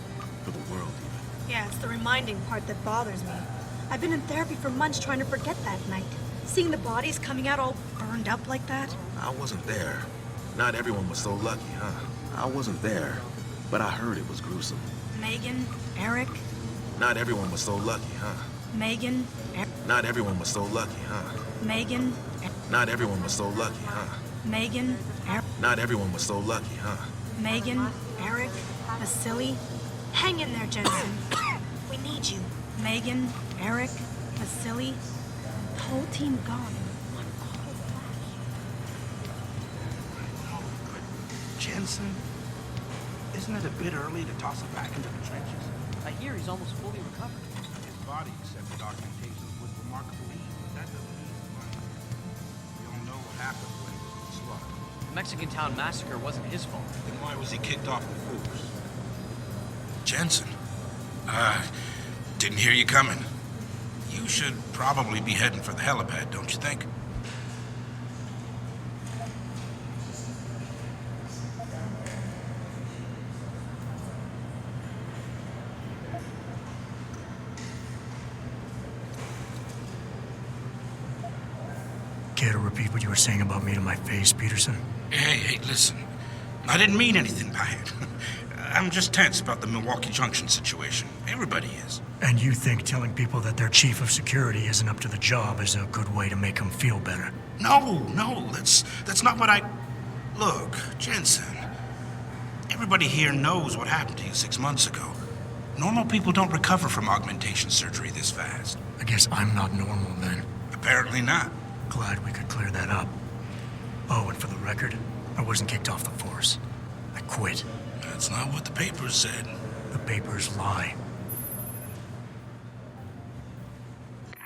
For the world, even. Yeah, it's the reminding part that bothers me. I've been in therapy for months trying to forget that night. Seeing the bodies coming out all burned up like that. I wasn't there. Not everyone was so lucky, huh? I wasn't there, but I heard it was gruesome. Megan, Eric. Not everyone was so lucky, huh? Megan, Not everyone was so lucky, huh? Megan. Not everyone was so lucky, huh? Megan, Not everyone was so lucky, huh? Megan, Eric, Vasily. Hang in there, Jensen. We need you. Megan, Eric, Vasily. The whole team gone. Jensen, isn't it a bit early to toss him back into the trenches? I hear he's almost fully recovered. His body accepted documentation with remarkable ease, but that doesn't mean he's running. We all know what happened when he was slaughtered. The Mexican Town massacre wasn't his fault. Then why was he kicked off the force? Jensen, didn't hear you coming. You should probably be heading for the helipad, don't you think? Care to repeat what you were saying about me to my face, Peterson? Hey, listen. I didn't mean anything by it. I'm just tense about the Milwaukee Junction situation. Everybody is. And you think telling people that their chief of security isn't up to the job is a good way to make them feel better? No, that's not what I... Look, Jensen, Everybody here knows what happened to you 6 months ago. Normal people don't recover from augmentation surgery this fast. I guess I'm not normal then. Apparently not. Glad we could clear that up. Oh, and for the record, I wasn't kicked off the force. I quit. That's not what the papers said. The papers lie.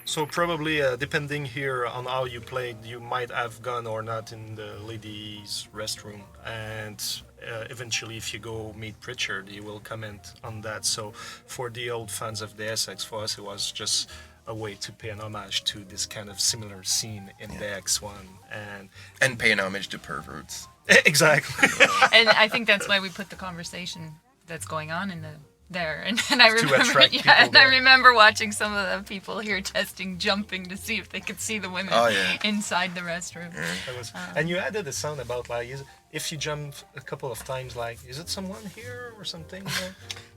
So probably, depending here on how you played, you might have gone or not in the ladies' restroom. And eventually, if you go meet Pritchard, he will comment on that. So for the old fans of Deus Ex, for us, it was just a way to pay an homage to this kind of similar scene in the X1. And pay an homage to perverts. Exactly. And I think that's why we put the conversation that's going on in there. And I remember, I remember watching some of the people here testing jumping to see if they could see the women inside the restroom. And you added a sound about like, if you jump a couple of times, like, is it someone here or something?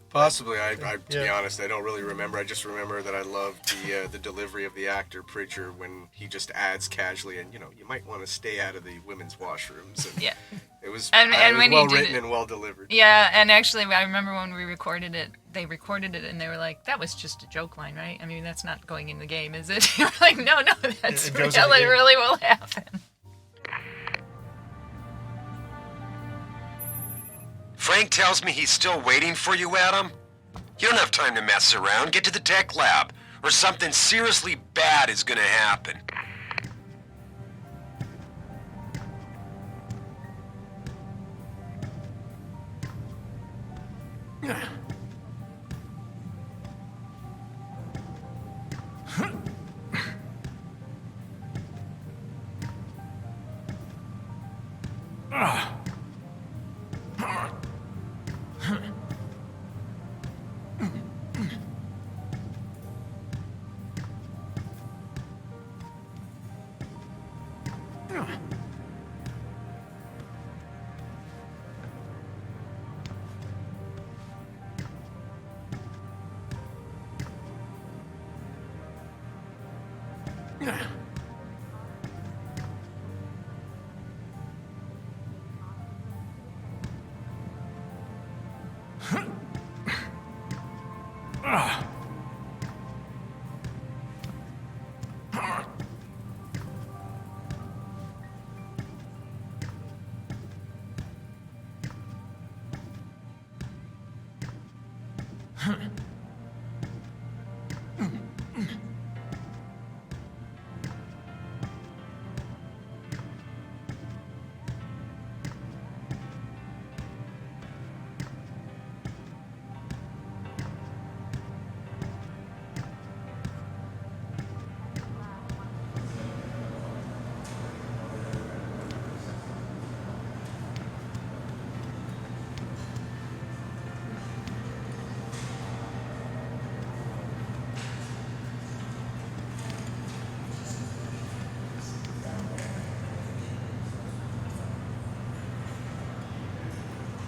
Possibly. To be honest, I don't really remember. I just remember that I loved the delivery of the actor Pritchard when he just adds casually, and you might want to stay out of the women's washrooms. And it was, and when well written and well delivered. Yeah, and actually, I remember when we recorded it, they recorded it, and they were like, "That was just a joke line, right? I mean, that's not going in the game, is it?" We're like, "No, that's real. It really will happen." Frank tells me he's still waiting for you, Adam. You don't have time to mess around. Get to the tech lab, or something seriously bad is gonna happen.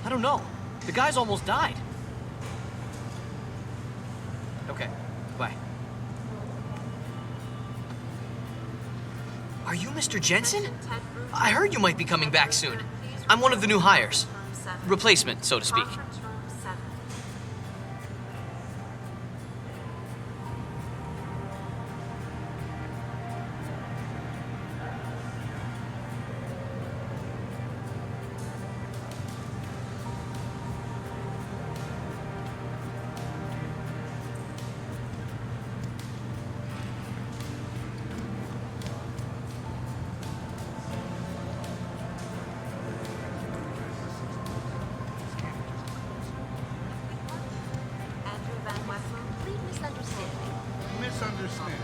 I don't know. The guy's almost died. Okay, bye. Are you Mr. Jensen? I heard you might be coming back soon. I'm one of the new hires. Replacement, so to speak. Misunderstanding.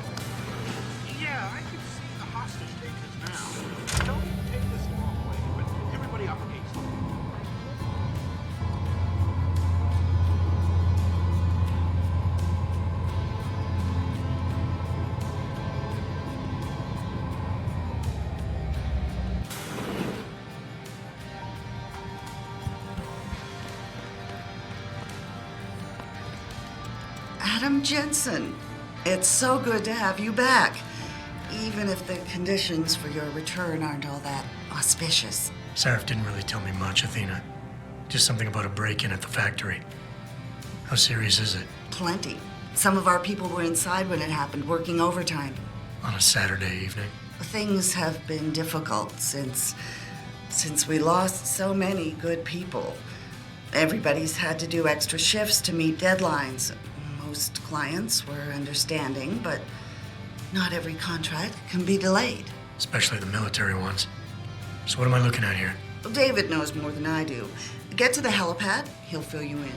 Yeah, I can see the hostage takers now. Don't take this the wrong way, but everybody up against it. Adam Jensen, it's so good to have you back, even if the conditions for your return aren't all that auspicious. Seraph didn't really tell me much, Athena. Just something about a break-in at the factory. How serious is it? Plenty. Some of our people were inside when it happened, working overtime. On a Saturday evening? Things have been difficult since we lost so many good people. Everybody's had to do extra shifts to meet deadlines. Most clients were understanding, but not every contract can be delayed. Especially the military ones. So what am I looking at here? Well, David knows more than I do. Get to the helipad, he'll fill you in.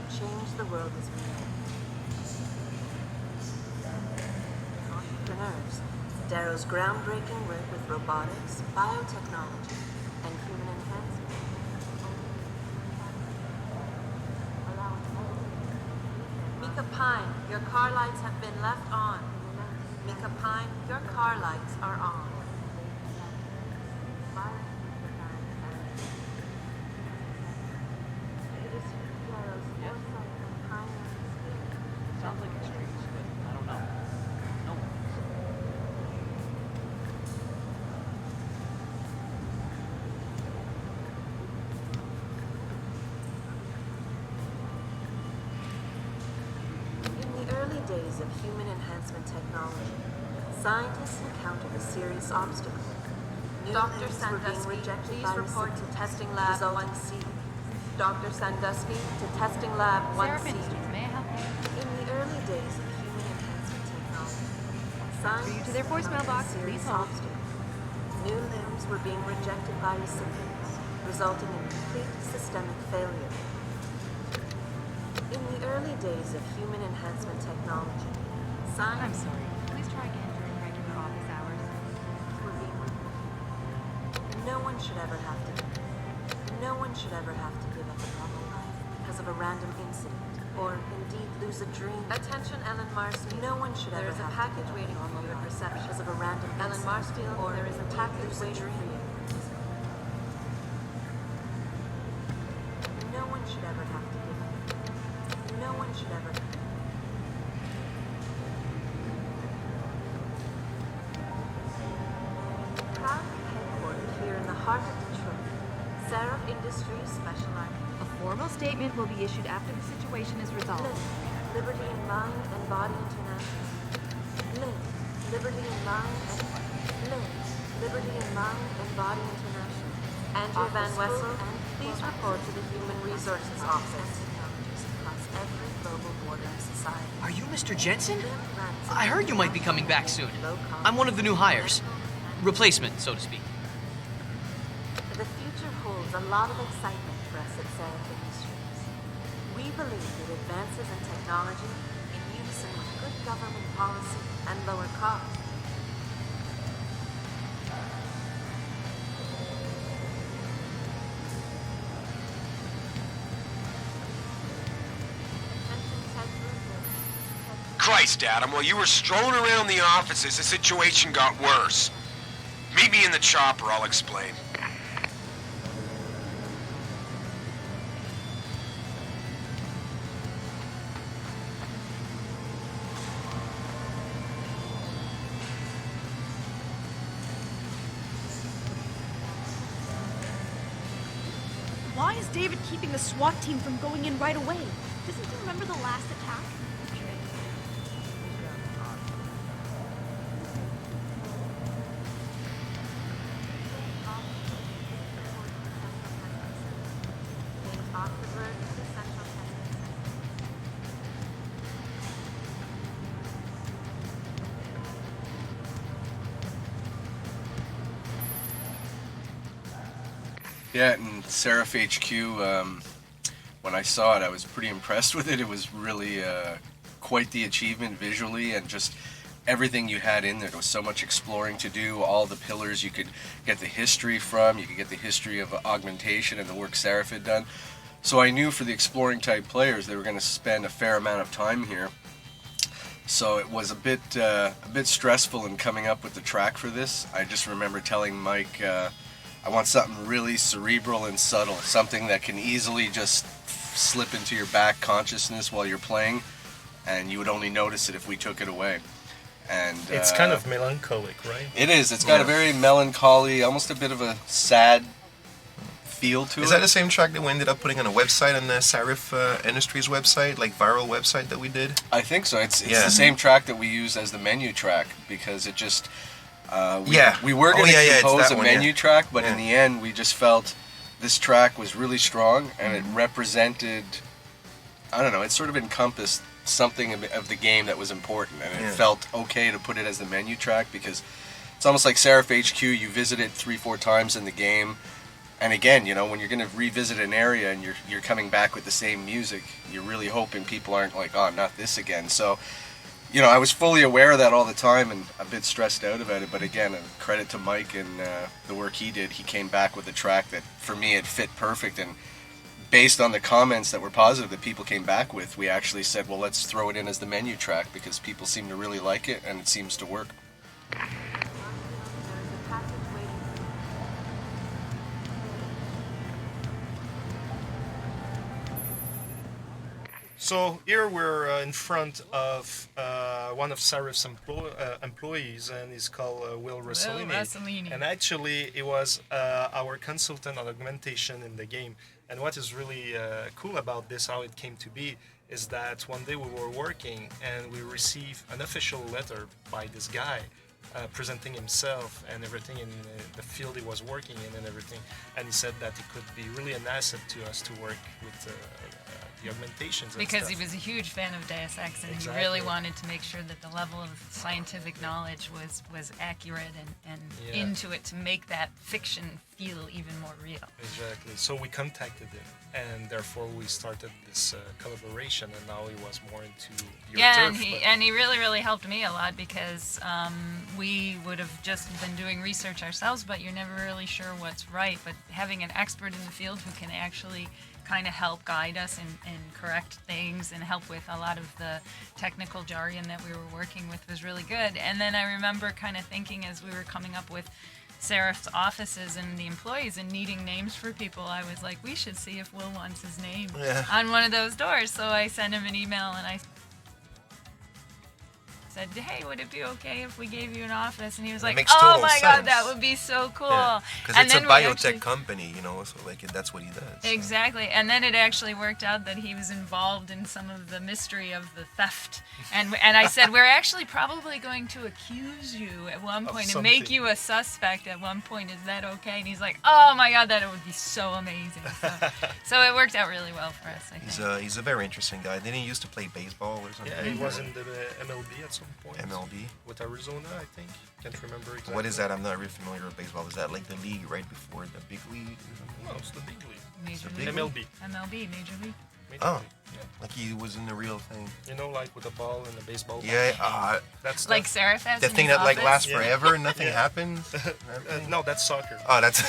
Change the world as we know it. Entrepreneurs, Darrow's groundbreaking work with robotics, biotechnology, and human enhancement. Mika Pine, your car lights have been left on. Mika Pine, your car lights are on. Sounds like extremes, but I don't know. No one. In the early days of human enhancement technology, scientists encountered a serious obstacle. Dr. Sandusky, please report to testing lab 1C. Dr. Sandusky to testing lab 1C. May I help you? In the early days of human enhancement technology, scientists to their voicemail box, please hold. New limbs were being rejected by recipients, resulting in complete systemic failure. In the early days of human enhancement technology, I'm sorry. Please try again during regular office hours. were being rejected. No one should ever have to give up a normal life because of a random incident, or indeed lose a dream. Attention, Ellen Marstein. No one should ever have to give up a package waiting for you at reception because of a random Ellen Marstein, or there is a package waiting for you. No one should ever have to give up. No one should ever. Proudly headquartered here in the heart of Detroit, Seraph Industries specializes. A formal statement will be issued after the situation is resolved. Liberty in Mind and Body International. Live. Liberty in Mind and Liberty in Mind and Body International. Andrea Van Wessel, please report to the Human Resources Office. Across every global border of society. Are you Mr. Jensen? I heard you might be coming back soon. I'm one of the new hires. Replacement, so to speak. The future holds a lot of excitement for us at Seraph Industries. We believe that advances in technology, in unison with good government policy and lower costs, Christ, Adam, while you were strolling around the offices, the situation got worse. Meet me in the chopper, I'll explain. Why is David keeping the SWAT team from going in right away? Doesn't he remember the last attack? Yeah, and Seraph HQ, when I saw it, I was pretty impressed with it. It was really quite the achievement visually, and just everything you had in there. There was so much exploring to do. All the pillars you could get the history from. You could get the history of augmentation and the work Seraph had done. So I knew for the exploring type players, they were going to spend a fair amount of time here. So it was a bit stressful in coming up with the track for this. I just remember telling Mike, I want something really cerebral and subtle, something that can easily just slip into your back consciousness while you're playing, and you would only notice it if we took it away. And it's kind of melancholic, right? It is. It's got a very melancholy, almost a bit of a sad feel to it. Is that the same track that we ended up putting on a website on the Seraph Industries website, like viral website that we did? I think so. It's the same track that we use as the menu track, because it just we were going to compose a menu track, but in the end we just felt this track was really strong, and it represented, I don't know, it sort of encompassed something of the game that was important, and it felt okay to put it as the menu track, because it's almost like Seraph HQ, you visit it 3-4 times in the game. And again, you know, when you're going to revisit an area and you're coming back with the same music, you're really hoping people aren't like, oh, not this again. So, you know, I was fully aware of that all the time and a bit stressed out about it. But again, credit to Mike and the work he did. He came back with a track that, for me, it fit perfect. And based on the comments that were positive that people came back with, we actually said, well, let's throw it in as the menu track, because people seem to really like it and it seems to work. So here we're in front of one of Seraph's employees, and he's called Will Rossellini. And actually, he was our consultant on augmentation in the game. And what is really cool about this, how it came to be, is that one day we were working and we received an official letter by this guy presenting himself and everything in the field he was working in and everything. And he said that it could be really an asset to us to work with the augmentations. Because he was a huge fan of Deus Ex, and he really wanted to make sure that the level of scientific knowledge was accurate and into it, to make that fiction feel even more real. Exactly. So we contacted him, and therefore we started this collaboration, and now he was more into your turf, and he really helped me a lot, because we would have just been doing research ourselves, but you're never really sure what's right. But having an expert in the field who can actually kind of help guide us and correct things and help with a lot of the technical jargon that we were working with was really good. And then I remember kind of thinking, as we were coming up with Seraph's offices and the employees and needing names for people, I was like, we should see if Will wants his name on one of those doors. So I sent him an email and I said, hey, would it be okay if we gave you an office? And he was like, oh my God, that would be so cool. Because it's a biotech company, you know, so like that's what he does. Exactly. And then it actually worked out that he was involved in some of the mystery of the theft. And I said, we're actually probably going to accuse you at one point and make you a suspect at one point. Is that okay? And he's like, oh my God, that would be so amazing. So it worked out really well for us, I think. He's a very interesting guy. Didn't he used to play baseball or something? Yeah, he was in the MLB at some point. MLB? With Arizona, I think. Can't remember exactly. What is that? I'm not really familiar with baseball. Is that like the league right before the big league? No, it's the big league. Major League. MLB, Major League. Like he was in the real thing. You know, like with a ball and a baseball bat. Yeah, that's like Seraph has the thing that like lasts forever and nothing happens. No, that's soccer. Oh, that's.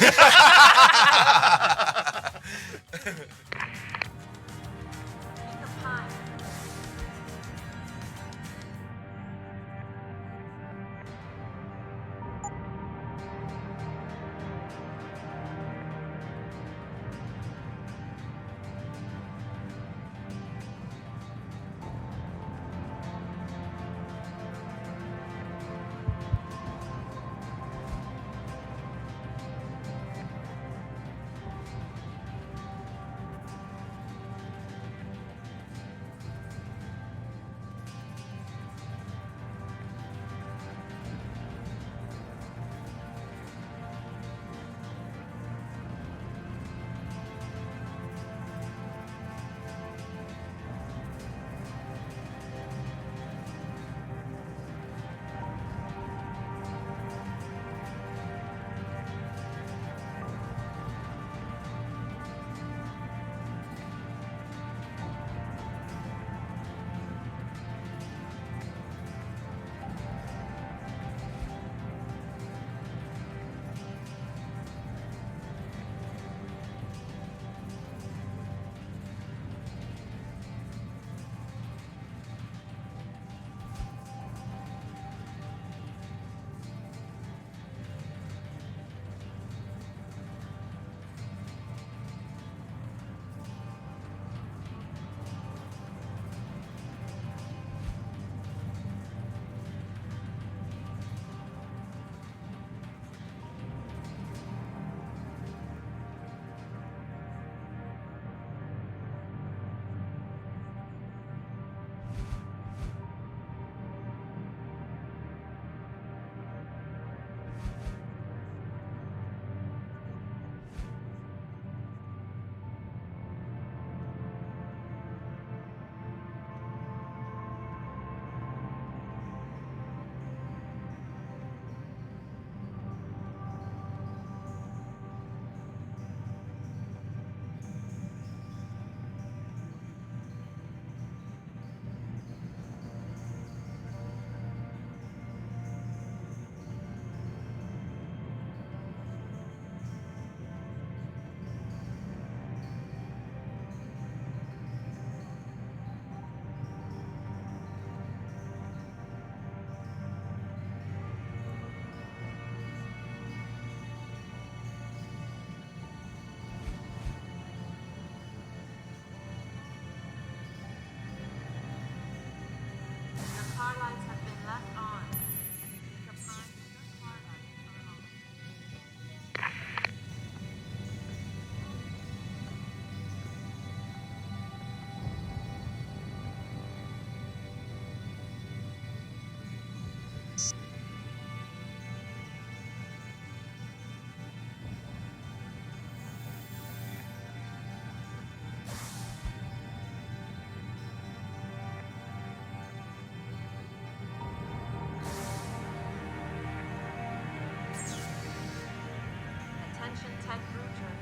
Ted Bruger.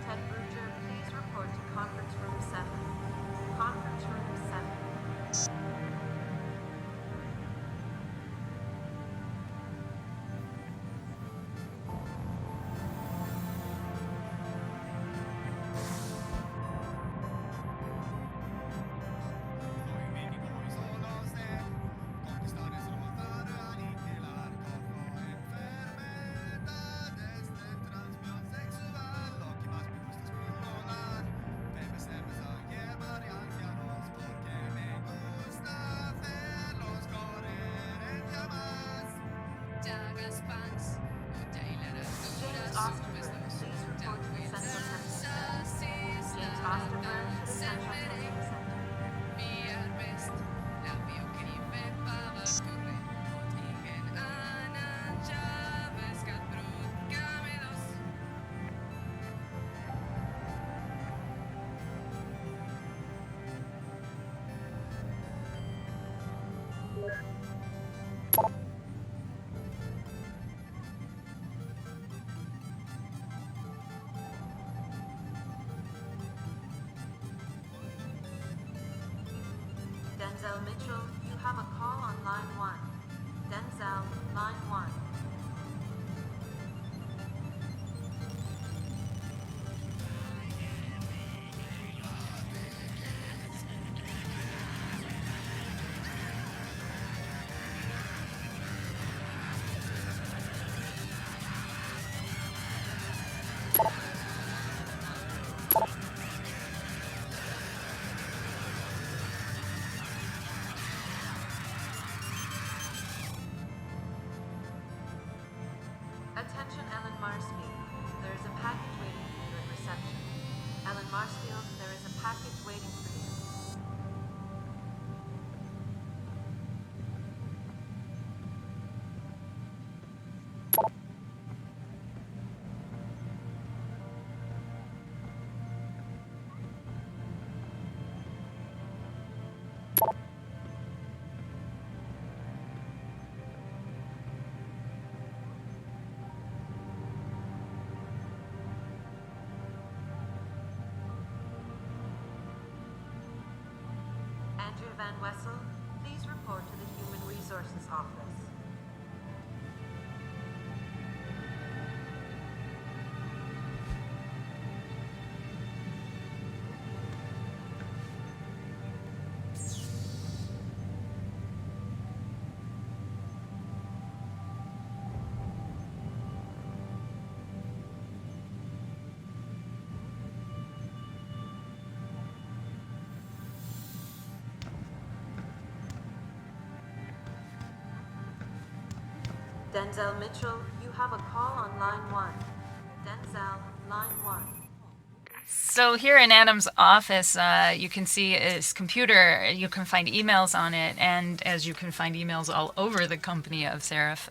Ted Bruger, please report to conference room 7. Conference room 7. James Osterberg, please report to the Central Testing Center. James Osterberg to the Central Testing Center. Denzel Mitchell, you have a call on line 1. Denzel, line 1. Attention Ellen Marsfield. There is a package waiting for you at reception. Ellen Marsfield, there is a package waiting for you. Andrew Van Wessel, please report to the Human Resources Office. Denzel Mitchell, you have a call on line 1. Denzel, line 1. So here in Adam's office, you can see his computer. You can find emails on it, and as you can find emails all over the company of Seraph.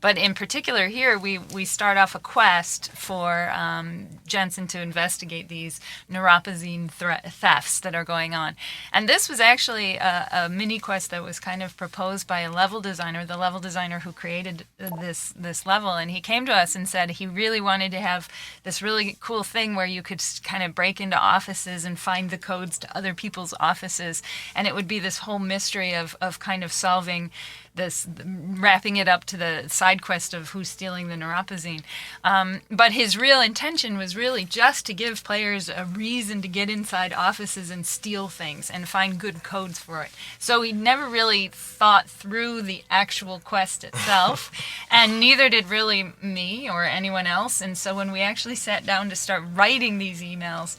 But in particular here, we start off a quest for Jensen to investigate these neuropazine thefts that are going on. And this was actually a mini quest that was kind of proposed by a level designer, the level designer who created this level. And he came to us and said he really wanted to have this really cool thing where you could kind of break into offices and find the codes to other people's offices, and it would be this whole mystery of kind of solving this, wrapping it up to the side quest of who's stealing the neuropazine. But his real intention was really just to give players a reason to get inside offices and steal things and find good codes for it. So he never really thought through the actual quest itself, and neither did really me or anyone else. And so when we actually sat down to start writing these emails,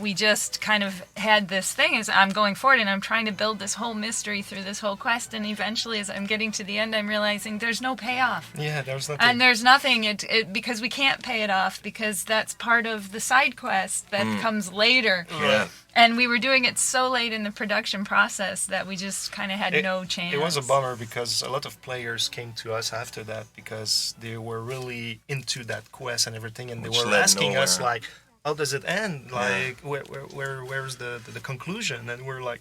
we just kind of had this thing as I'm going forward and I'm trying to build this whole mystery through this whole quest, and eventually as I'm getting to the end, I'm realizing there's no payoff. Yeah, there's nothing. And there's nothing, because we can't pay it off, because that's part of the side quest that comes later. Yeah. And we were doing it so late in the production process that we just kind of had no chance. It was a bummer because a lot of players came to us after that because they were really into that quest and everything, and they were asking us like, how does it end? Like, where's the conclusion? And we're like,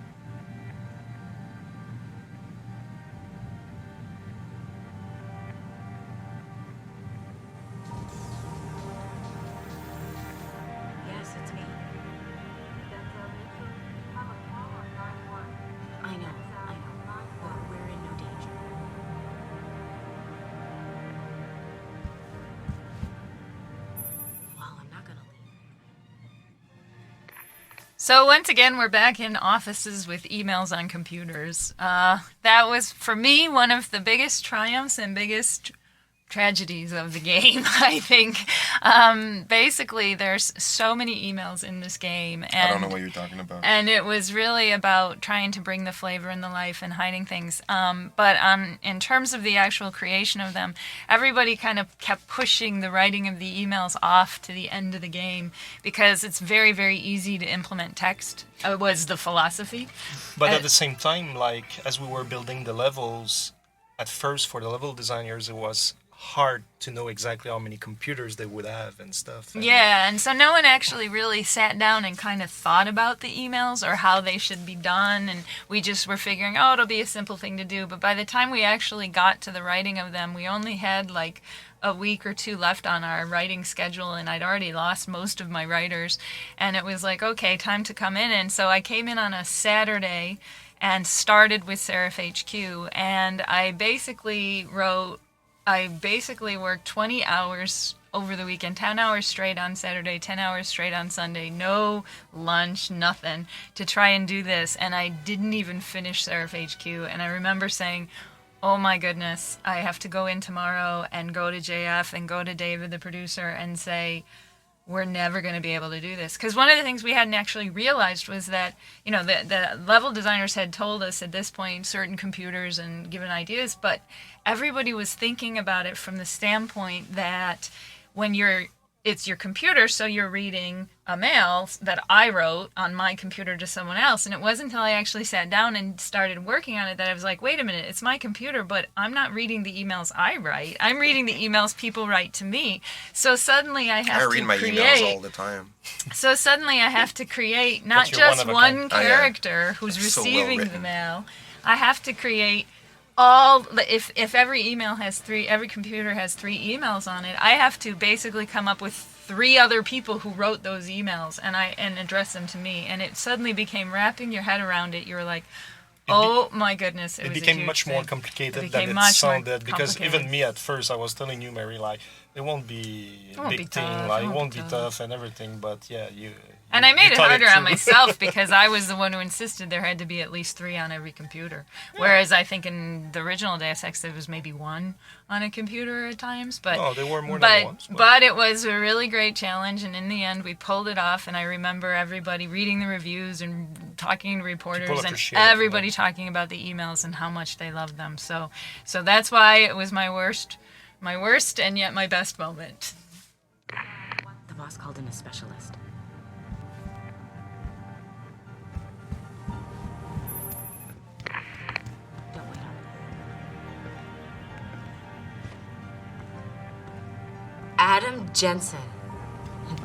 So once again, we're back in offices with emails on computers. That was, for me, one of the biggest triumphs and biggest tragedies of the game, I think. Basically, there's so many emails in this game. And, I don't know what you're talking about. And it was really about trying to bring the flavor and the life and hiding things. But in terms of the actual creation of them, everybody kind of kept pushing the writing of the emails off to the end of the game because it's very, very easy to implement text. Was the philosophy. But at the same time, like, as we were building the levels, at first for the level designers, it was hard to know exactly how many computers they would have and stuff. Yeah, and so no one actually really sat down and kind of thought about the emails or how they should be done, and we just were figuring, oh, it'll be a simple thing to do. But by the time we actually got to the writing of them, we only had like a week or two left on our writing schedule, and I'd already lost most of my writers, and it was like, okay, time to come in. And so I came in on a Saturday and started with Seraph HQ, and I basically worked 20 hours over the weekend, 10 hours straight on Saturday, 10 hours straight on Sunday, no lunch, nothing, to try and do this. And I didn't even finish Seraph HQ. And I remember saying, oh my goodness, I have to go in tomorrow and go to JF and go to David, the producer, and say, we're never going to be able to do this. Because one of the things we hadn't actually realized was that, you know, the level designers had told us at this point certain computers and given ideas, but everybody was thinking about it from the standpoint that when it's your computer, so you're reading a mail that I wrote on my computer to someone else. And it wasn't until I actually sat down and started working on it that I was like, wait a minute, it's my computer, but I'm not reading the emails I write. I'm reading the emails people write to me. So suddenly I have to create... I read my emails all the time. So suddenly I have to create not just one character who's receiving the mail. I have to create if every computer has 3 emails on it, I have to basically come up with 3 other people who wrote those emails and address them to me. And it suddenly became wrapping your head around it. You were like, oh my goodness, it became much more complicated than it sounded, because even me at first, I was telling you, Mary, like, it won't be a big thing, like, it won't be tough and everything, but yeah, and I made it harder on myself because I was the one who insisted there had to be at least 3 on every computer. Whereas I think in the original Deus Ex there was maybe 1 on a computer at times. But there were more than once. But it was a really great challenge, and in the end we pulled it off. And I remember everybody reading the reviews and talking to reporters and everybody talking about the emails and how much they loved them. So that's why it was my worst and yet my best moment. The boss called in a specialist. Adam Jensen.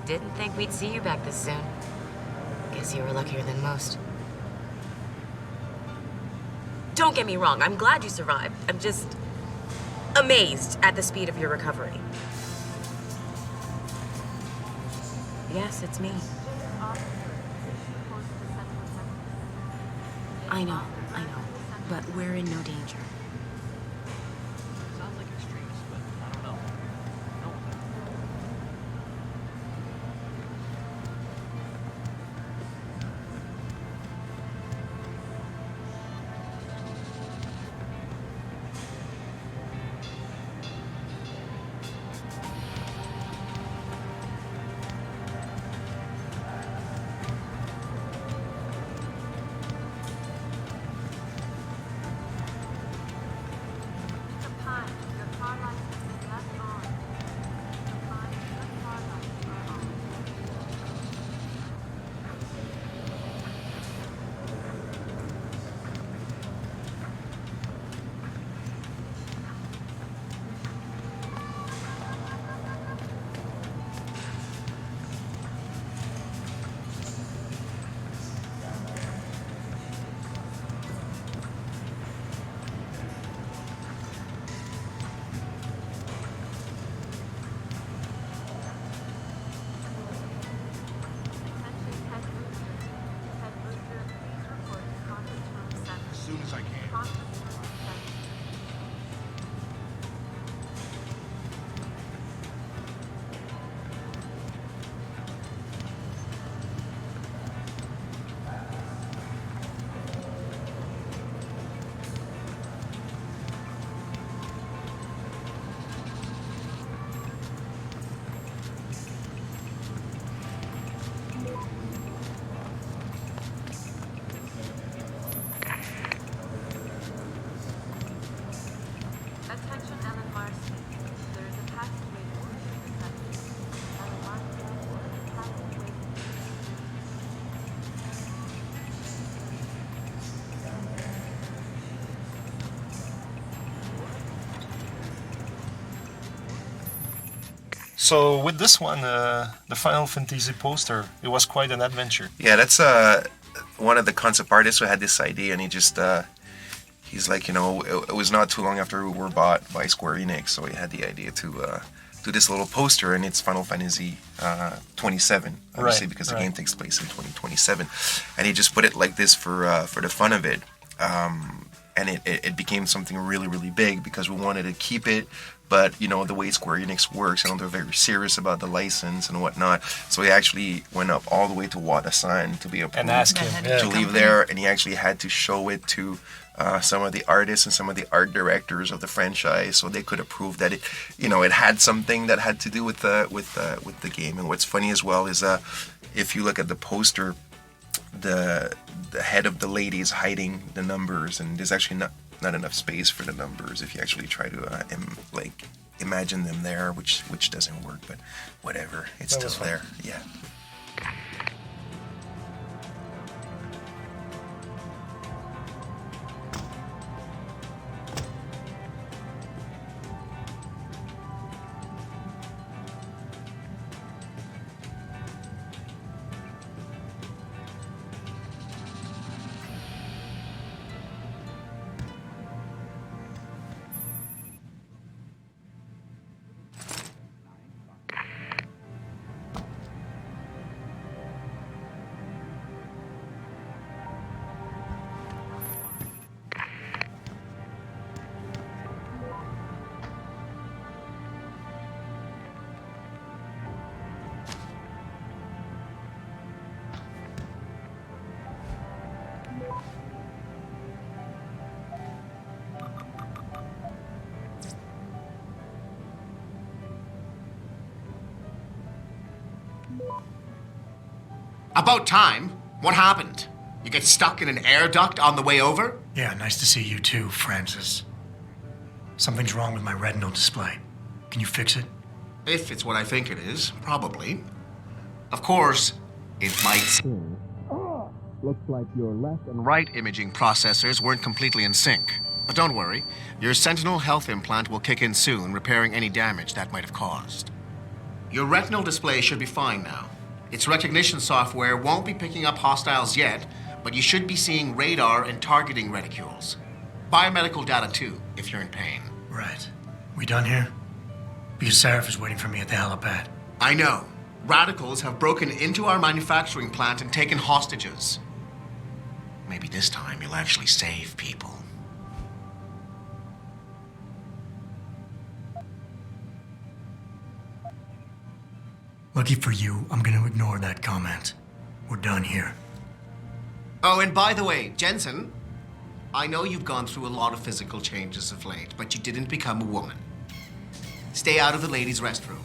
Didn't think we'd see you back this soon. Guess you were luckier than most. Don't get me wrong, I'm glad you survived. I'm just amazed at the speed of your recovery. Yes, it's me. I know. But we're in no danger. So with this one, the Final Fantasy poster, it was quite an adventure. Yeah, that's one of the concept artists who had this idea, and he just he's like, it was not too long after we were bought by Square Enix, so he had the idea to do this little poster, and it's Final Fantasy 27, obviously, because the game takes place in 2027, and he just put it like this for the fun of it, and it became something really, really big because we wanted to keep it. But, the way Square Enix works, they're very serious about the license and whatnot. So he actually went up all the way to Wada-san to be approved and ask him to leave there. And he actually had to show it to some of the artists and some of the art directors of the franchise, so they could approve that it had something that had to do with the game. And what's funny as well is if you look at the poster, the head of the lady is hiding the numbers, and there's actually not enough space for the numbers if you actually try to imagine them there, which doesn't work, but whatever, it's still there. Yeah. About time. What happened? You get stuck in an air duct on the way over? Yeah, nice to see you too, Francis. Something's wrong with my retinal display. Can you fix it? If it's what I think it is, probably. Of course, it might. Looks like your left and right imaging processors weren't completely in sync. But don't worry, your Sentinel health implant will kick in soon, repairing any damage that might have caused. Your retinal display should be fine now. Its recognition software won't be picking up hostiles yet, but you should be seeing radar and targeting reticules. Biomedical data too, if you're in pain. Right. We done here? Because Seraph is waiting for me at the helipad. I know. Radicals have broken into our manufacturing plant and taken hostages. Maybe this time you'll actually save people. Lucky for you, I'm gonna ignore that comment. We're done here. Oh, and by the way, Jensen, I know you've gone through a lot of physical changes of late, but you didn't become a woman. Stay out of the ladies' restroom.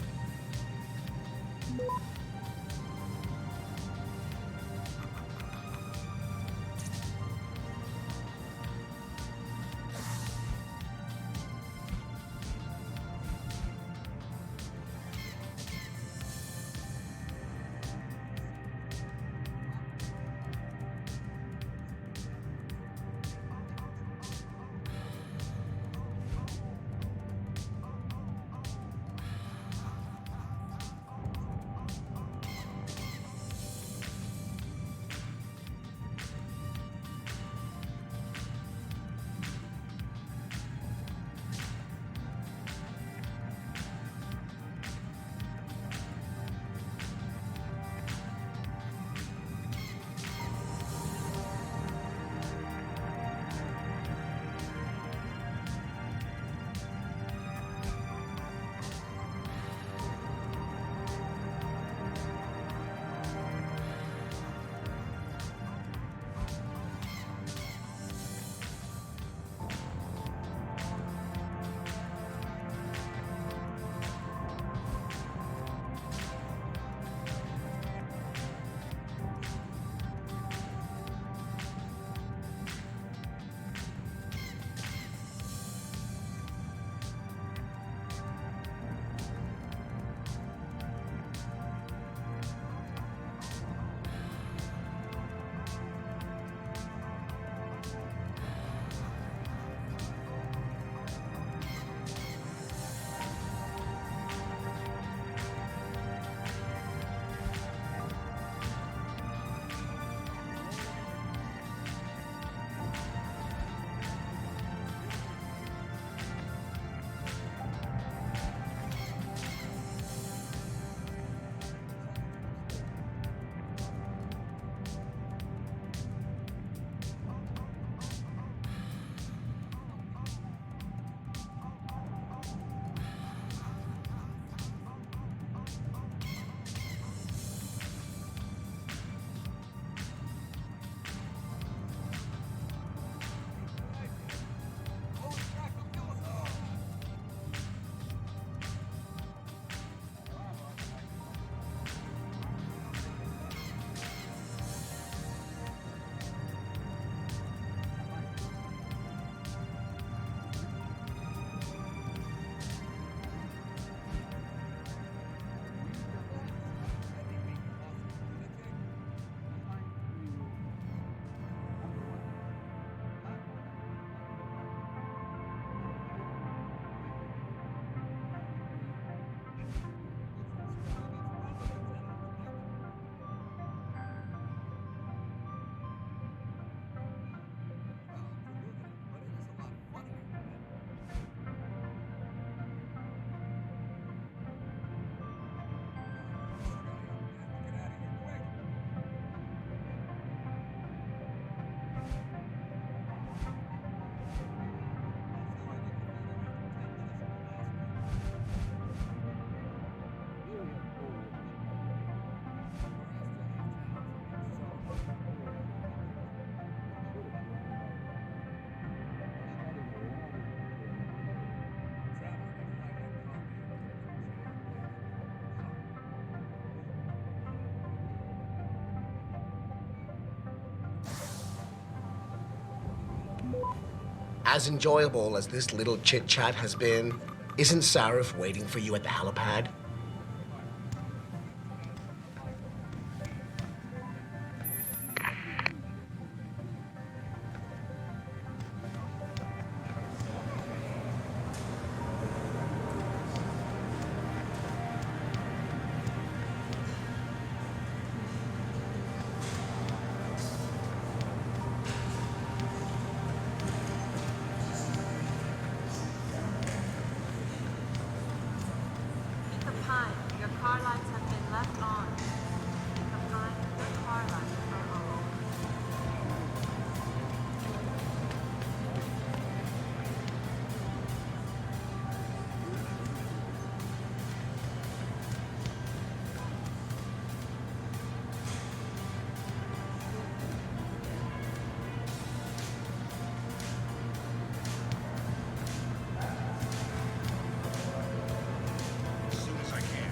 As enjoyable as this little chit-chat has been, isn't Sarif waiting for you at the helipad? Keep Pine, your car lights have been left on. Keep Pine, your car lights are on. As soon as I can.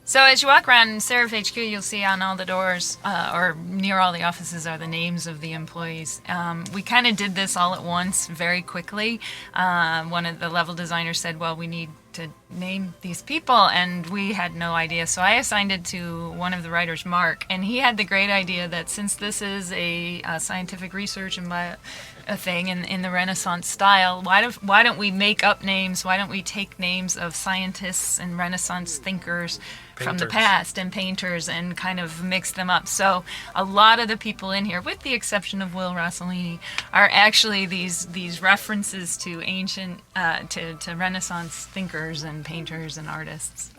So as you walk around Seraph HQ, you'll see on all the doors, or near all the offices, are the names of the employees. We kind of did this all at once, very quickly. One of the level designers said, well, we need to name these people, and we had no idea. So I assigned it to one of the writers, Mark, and he had the great idea that since this is a scientific research and a thing in the Renaissance style, why don't we make up names? Why don't we take names of scientists and Renaissance thinkers from the past and painters and kind of mix them up? So a lot of the people in here, with the exception of Will Rossellini, are actually these references to ancient, to Renaissance thinkers and painters and artists.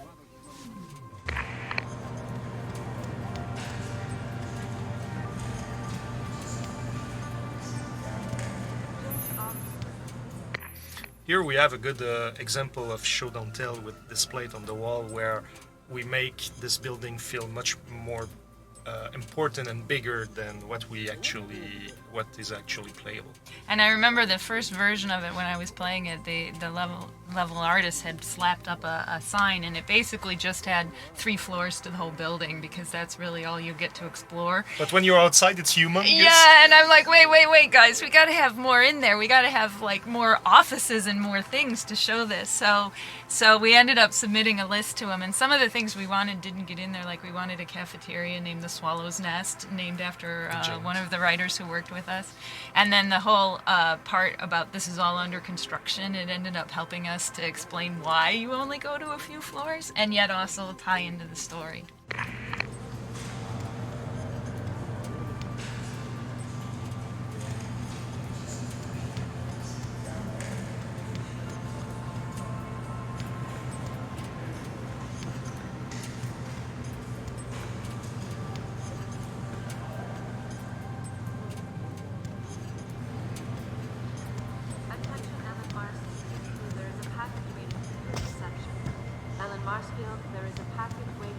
Here we have a good example of show don't tell with this plate on the wall, where we make this building feel much more important and bigger than what is actually playable. And I remember the first version of it when I was playing it, the level artist had slapped up a sign, and it basically just had 3 floors to the whole building, because that's really all you get to explore. But when you're outside, it's humongous. Yeah, and I'm like, wait, guys, we got to have more in there. We got to have like more offices and more things to show this. So we ended up submitting a list to him, and some of the things we wanted didn't get in there. Like we wanted a cafeteria named the Swallow's Nest, named after one of the writers who worked with us. And then the whole part about this is all under construction, it ended up helping us to explain why you only go to a few floors, and yet also tie into the story. Marsfield, there is a package waiting.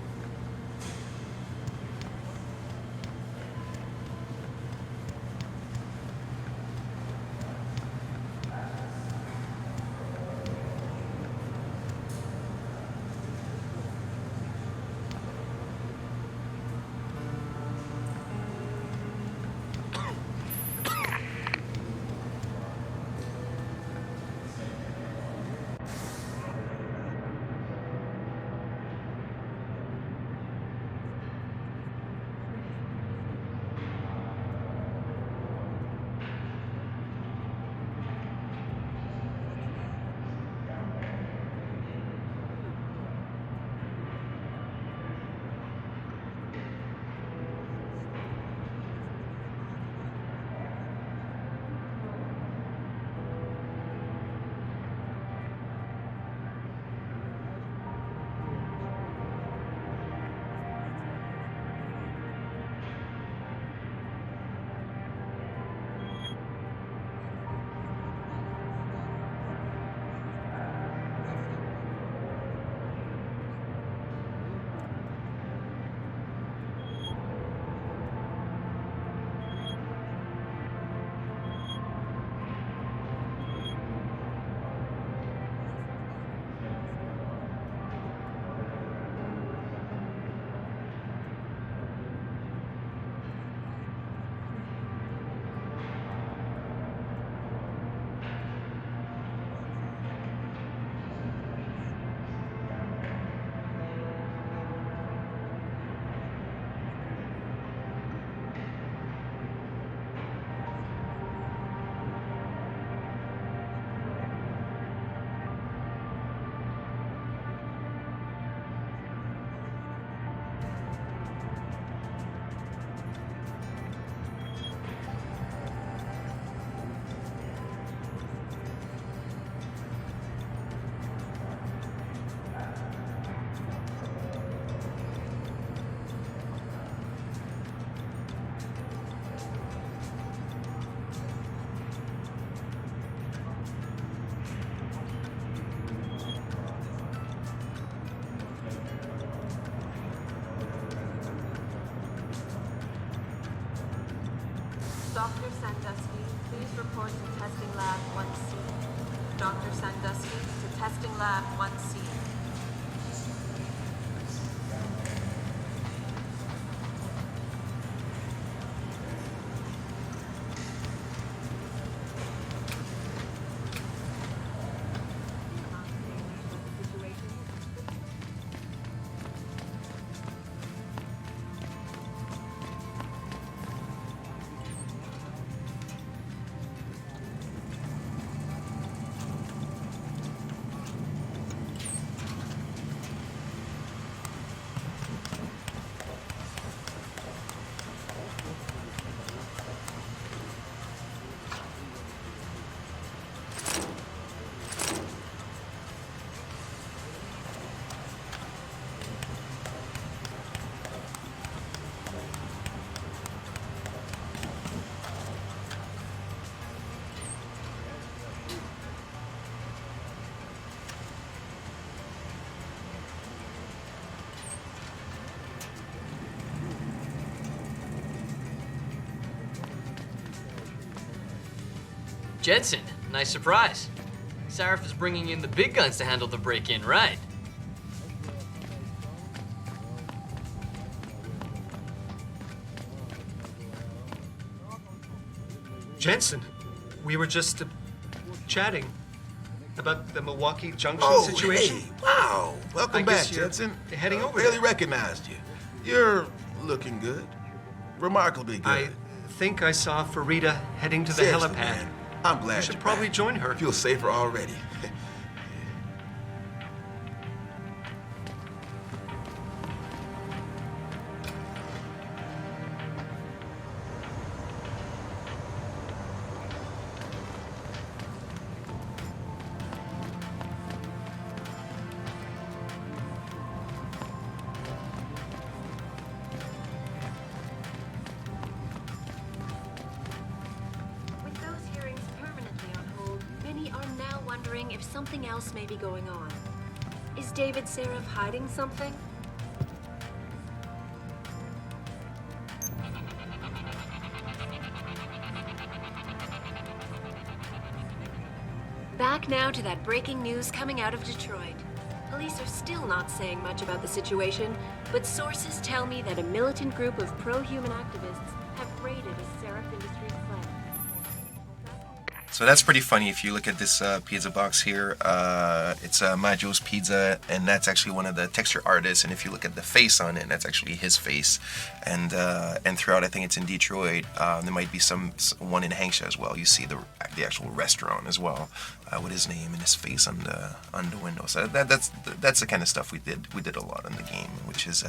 Dr. Sandusky, please report to Testing Lab 1C. Dr. Sandusky to Testing Lab 1C. Jensen, nice surprise. Sarif is bringing in the big guns to handle the break-in, right? Jensen, we were just chatting about the Milwaukee Junction Oh, situation. hey, wow. Welcome back, Jensen. Heading over Barely there. recognized you. You're looking good. Remarkably good. I think I saw Farida heading to the Seriously, helipad. man, I'm glad You should you're probably back. join her. I feel safer already. With those hearings permanently on hold, many are now wondering if something else may be going on. Is David Sarif hiding something? Back now to that breaking news coming out of Detroit. Police are still not saying much about the situation, but sources tell me that a militant group of pro-human activists have raided a Sarif Industries plant. So that's pretty funny. If you look at this pizza box here, it's Maggio's Pizza, and that's actually one of the texture artists. And if you look at the face on it, that's actually his face. And throughout, I think it's in Detroit. There might be one in Hangsha as well. You see the actual restaurant as well, with his name and his face on the window. So that's the kind of stuff we did. We did a lot in the game, which is.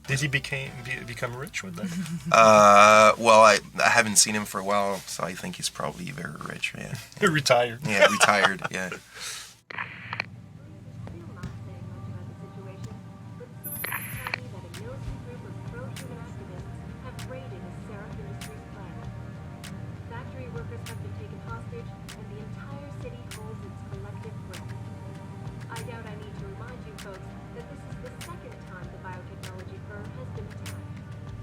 Did he become rich with that? Well, I haven't seen him for a while, so I think he's probably very rich. Yeah. Retired. Yeah, retired. Yeah. Factory workers have been taken hostage, and the entire city holds its collective breath. I doubt I need to remind you folks that this is the second time the biotechnology firm has been attacked.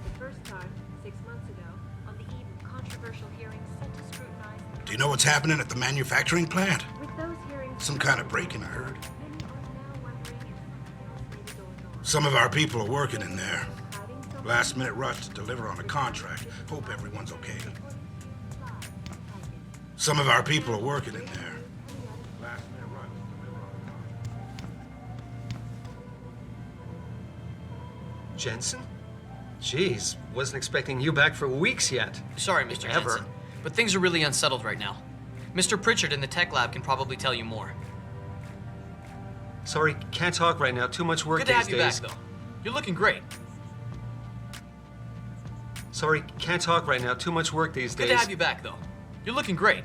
The first time, 6 months ago, on the eve of controversial hearings set to scrutinize. Do you know what's happening at the manufacturing plant? With those hearings, Some kind of break-in, I heard. Some of our people are working in there. Last-minute rush to deliver on a contract. Hope everyone's okay. Some of our people are working in there. Jensen? Jeez, wasn't expecting you back for weeks yet. Sorry, Mr. Jensen, but things are really unsettled right now. Mr. Pritchard in the tech lab can probably tell you more. Sorry, can't talk right now. Too much work Good to these have you days. back, though. You're looking great. Sorry, can't talk right now. Too much work these Good days. to have you back, though. You're looking great.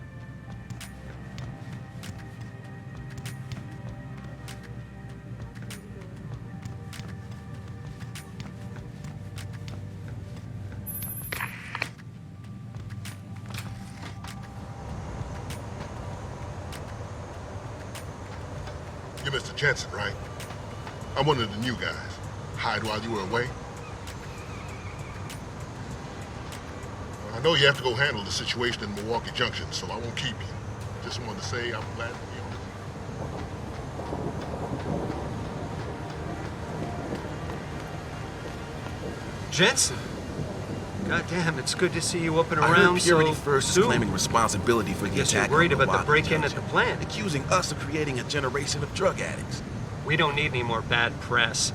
You're Mr. Jensen, right? I'm one of the new guys. Hired while you were away? I know you have to go handle the situation in Milwaukee Junction, so I won't keep you. Just wanted to say I'm glad to be on this. Jensen? Goddamn, it's good to see you up and I around heard Purity so First is soon. claiming responsibility for the Guess attack you're worried on about the Milwaukee break-in at Junction, the plant. accusing us of creating a generation of drug addicts. We don't need any more bad press.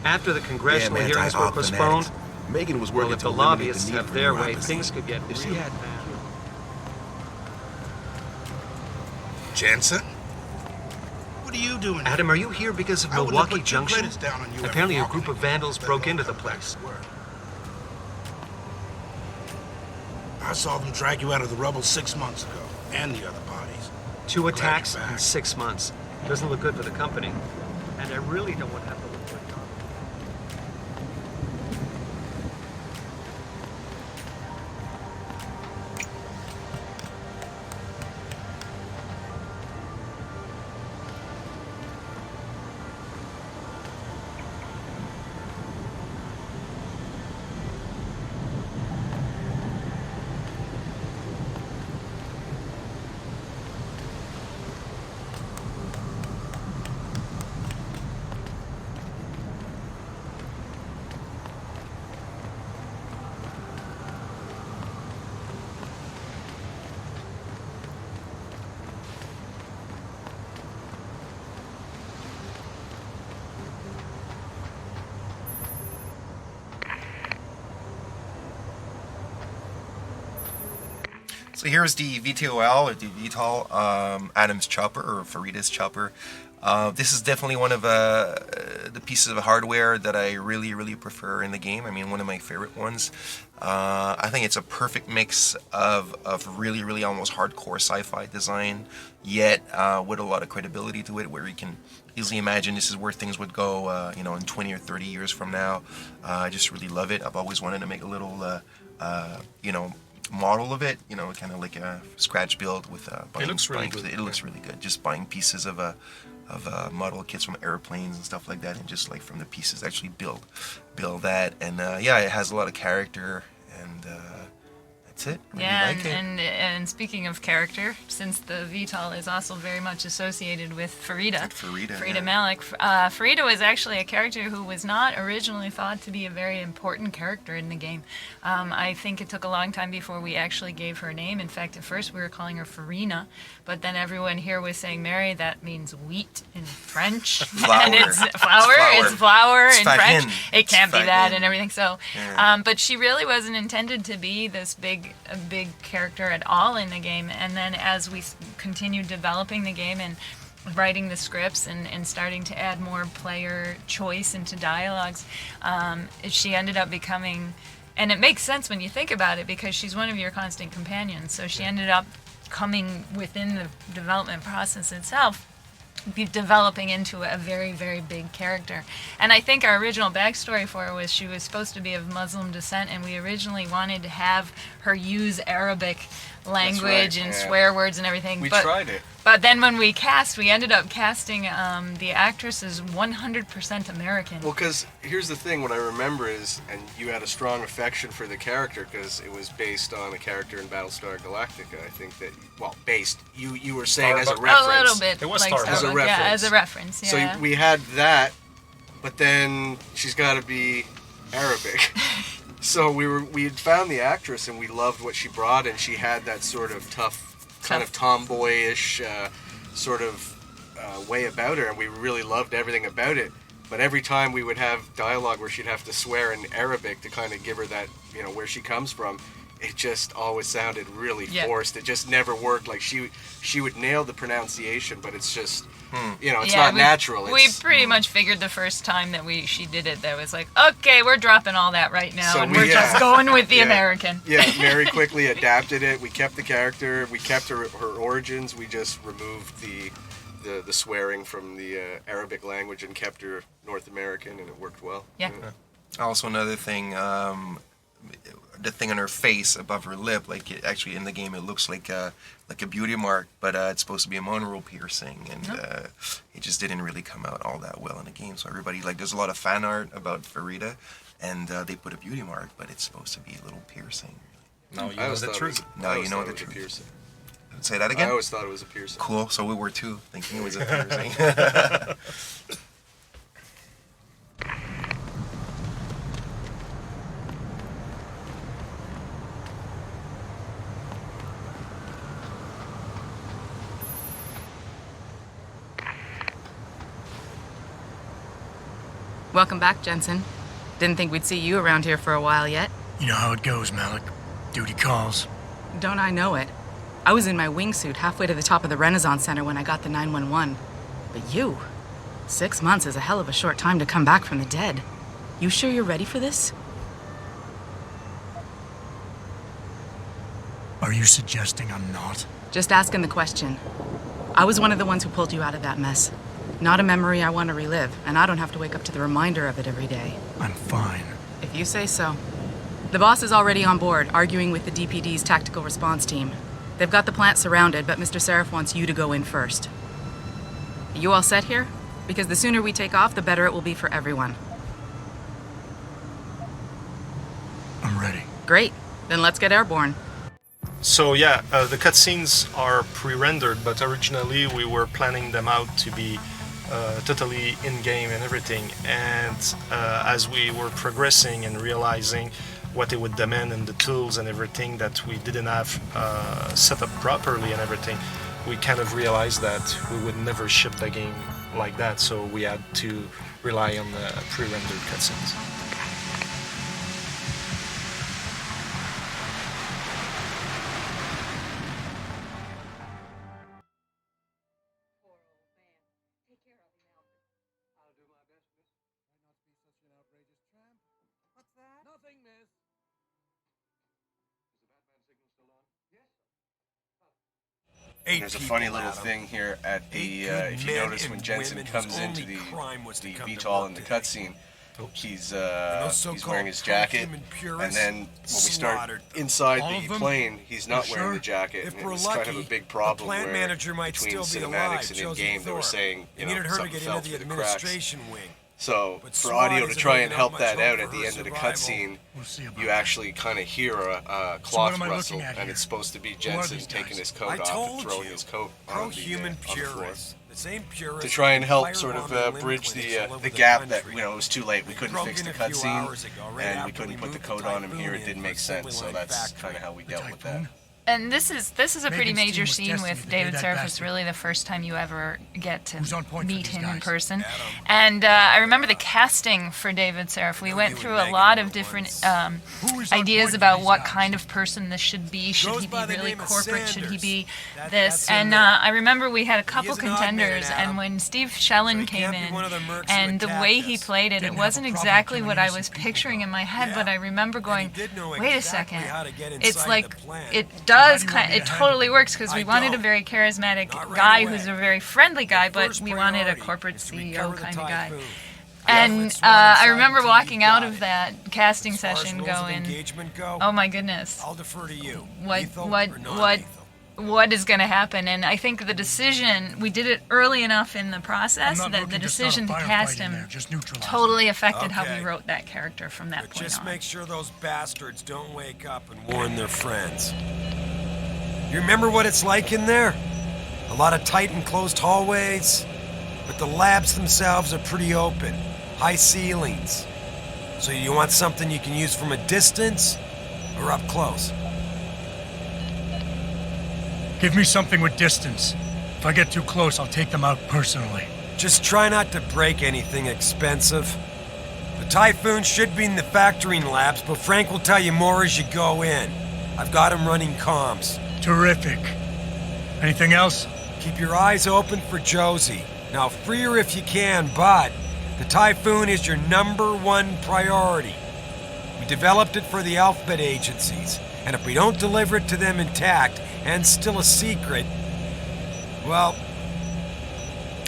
After the congressional Damn hearings were anti-op postponed, fanatics. Megan was working well, if to the eliminate lobbyists the need have for their way, neuropathy. things could get If she real had bad. Jensen? What are you doing? Adam, are you here because of I wouldn't Milwaukee put two Junction? credits down on you ever Apparently a walking group of vandals broke into the place. I saw them drag you out of the rubble 6 months ago, and the other bodies. 2 Glad attacks you're in back. 6 months. Doesn't look good for the company. And I really don't want to have to look like So here's the VTOL, or the VTOL, Adam's chopper, or Farida's chopper. This is definitely one of the pieces of hardware that I really, really prefer in the game. I mean, one of my favorite ones. I think it's a perfect mix of really, really almost hardcore sci-fi design, yet with a lot of credibility to it, where you can easily imagine this is where things would go, you know, in 20 or 30 years from now. I just really love it. I've always wanted to make a little, you know, model of it, you know, kind of like a scratch build with it looks really good. It looks really good. Just buying pieces of model kits from airplanes and stuff like that, and just like from the pieces actually build that. And yeah, it has a lot of character, and that's it. Really like it. And speaking of character, since the VTOL is also very much associated with Farida, Farida Malik, Farida was actually a character who was not originally thought to be a very important character in the game. I think it took a long time before we actually gave her a name. In fact, at first we were calling her Farina, but then everyone here was saying, Mary, that means wheat in French. Flour. And it's flour in French. It can't be that and everything. So, Yeah. but she really wasn't intended to be this big character at all in the game. And then as we continued developing the game and writing the scripts and starting to add more player choice into dialogues, she ended up becoming, and it makes sense when you think about it, because she's one of your constant companions. So she ended up coming within the development process itself, developing into a very, very big character. And I think our original backstory for her was she was supposed to be of Muslim descent, and we originally wanted to have her use Arabic language and swear words and everything. We tried it. But then when we ended up casting the actress as 100% American. Well, because here's the thing, what I remember is, and you had a strong affection for the character because it was based on a character in Battlestar Galactica. I think that, well, you were saying as a reference. A little bit. It was like Starbucks. As a reference. Yeah, as a reference, yeah. So we had that, but then she's got to be Arabic. So we had found the actress, and we loved what she brought, and she had that sort of tough, kind of tomboyish sort of way about her, and we really loved everything about it. But every time we would have dialogue where she'd have to swear in Arabic to kind of give her that, you know, where she comes from, it just always sounded really forced. It just never worked. Like she would nail the pronunciation, but it's just, you know, it's not natural. We pretty much figured the first time that she did it, that was like, okay, we're dropping all that right now, So and we're just going with the American. Yeah, Mary quickly adapted it. We kept the character. We kept her origins. We just removed the swearing from the Arabic language and kept her North American, and it worked well. Yeah. Also, another thing, the thing on her face above her lip, like actually in the game it looks like a beauty mark, but it's supposed to be a monaural piercing, and it just didn't really come out all that well in the game. So everybody, like, there's a lot of fan art about Farida, and they put a beauty mark, but it's supposed to be a little piercing. No, you know the truth. No, you know the truth. Say that again? I always thought it was a piercing. Cool, so we were too, thinking it was a piercing. Welcome back, Jensen. Didn't think we'd see you around here for a while yet. You know how it goes, Malik. Duty calls. Don't I know it? I was in my wingsuit halfway to the top of the Renaissance Center when I got the 911. But you, 6 months is a hell of a short time to come back from the dead. You sure you're ready for this? Are you suggesting I'm not? Just asking the question. I was one of the ones who pulled you out of that mess. Not a memory I want to relive, and I don't have to wake up to the reminder of it every day. I'm fine. If you say so. The boss is already on board, arguing with the DPD's tactical response team. They've got the plant surrounded, but Mr. Seraph wants you to go in first. Are you all set here? Because the sooner we take off, the better it will be for everyone. I'm ready. Great. Then let's get airborne. So yeah, the cutscenes are pre-rendered, but originally we were planning them out to be totally in-game and everything. And as we were progressing and realizing what it would demand and the tools and everything that we didn't have set up properly and everything, we kind of realized that we would never ship the game like that, so we had to rely on the pre-rendered cutscenes. What's that? Nothing, miss. And there's a funny little thing here at the, if you notice when Jensen comes into the VTOL in the cutscene, he's wearing his jacket, and then when we start inside the plane, he's not wearing the jacket, and it was kind of a big problem where between cinematics and in-game they were saying, something fell through the cracks. So for audio to try and help that out at the end of the cutscene, you actually kind of hear a cloth rustle, and it's supposed to be Jensen taking his coat off and throwing his coat on the floor. To try and help sort of bridge the gap that, it was too late. We couldn't fix the cutscene, and we couldn't put the coat on him here. It didn't make sense, so that's kind of how we dealt with that. And this is a pretty major scene with David Seraph. It's really the first time you ever get to meet him in person. And I remember the casting for David Seraph. We went through a lot of different ideas about what kind of person this should be. Should he be really corporate? Should he be this? And I remember we had a couple contenders, and when Steve Shellen came in, and the way he played it, it wasn't exactly what I was picturing in my head, but I remember going, wait a second, it's like, it totally works, because we wanted a very charismatic guy who's a very friendly guy, but we wanted a corporate CEO kind of guy. And I remember walking out of that casting session going, oh my goodness, what is going to happen? And I think the decision, we did it early enough in the process that the decision to cast him totally affected how we wrote that character from that point on. Just make sure those bastards don't wake up and warn their friends. You remember what it's like in there? A lot of tight and closed hallways, but the labs themselves are pretty open. High ceilings. So you want something you can use from a distance or up close? Give me something with distance. If I get too close, I'll take them out personally. Just try not to break anything expensive. The Typhoon should be in the factoring labs, but Frank will tell you more as you go in. I've got him running comms. Terrific. Anything else? Keep your eyes open for Josie. Now, free her if you can, but the Typhoon is your #1 priority. We developed it for the alphabet agencies, and if we don't deliver it to them intact and still a secret, well,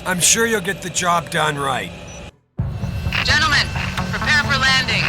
I'm sure you'll get the job done right. Gentlemen, prepare for landing.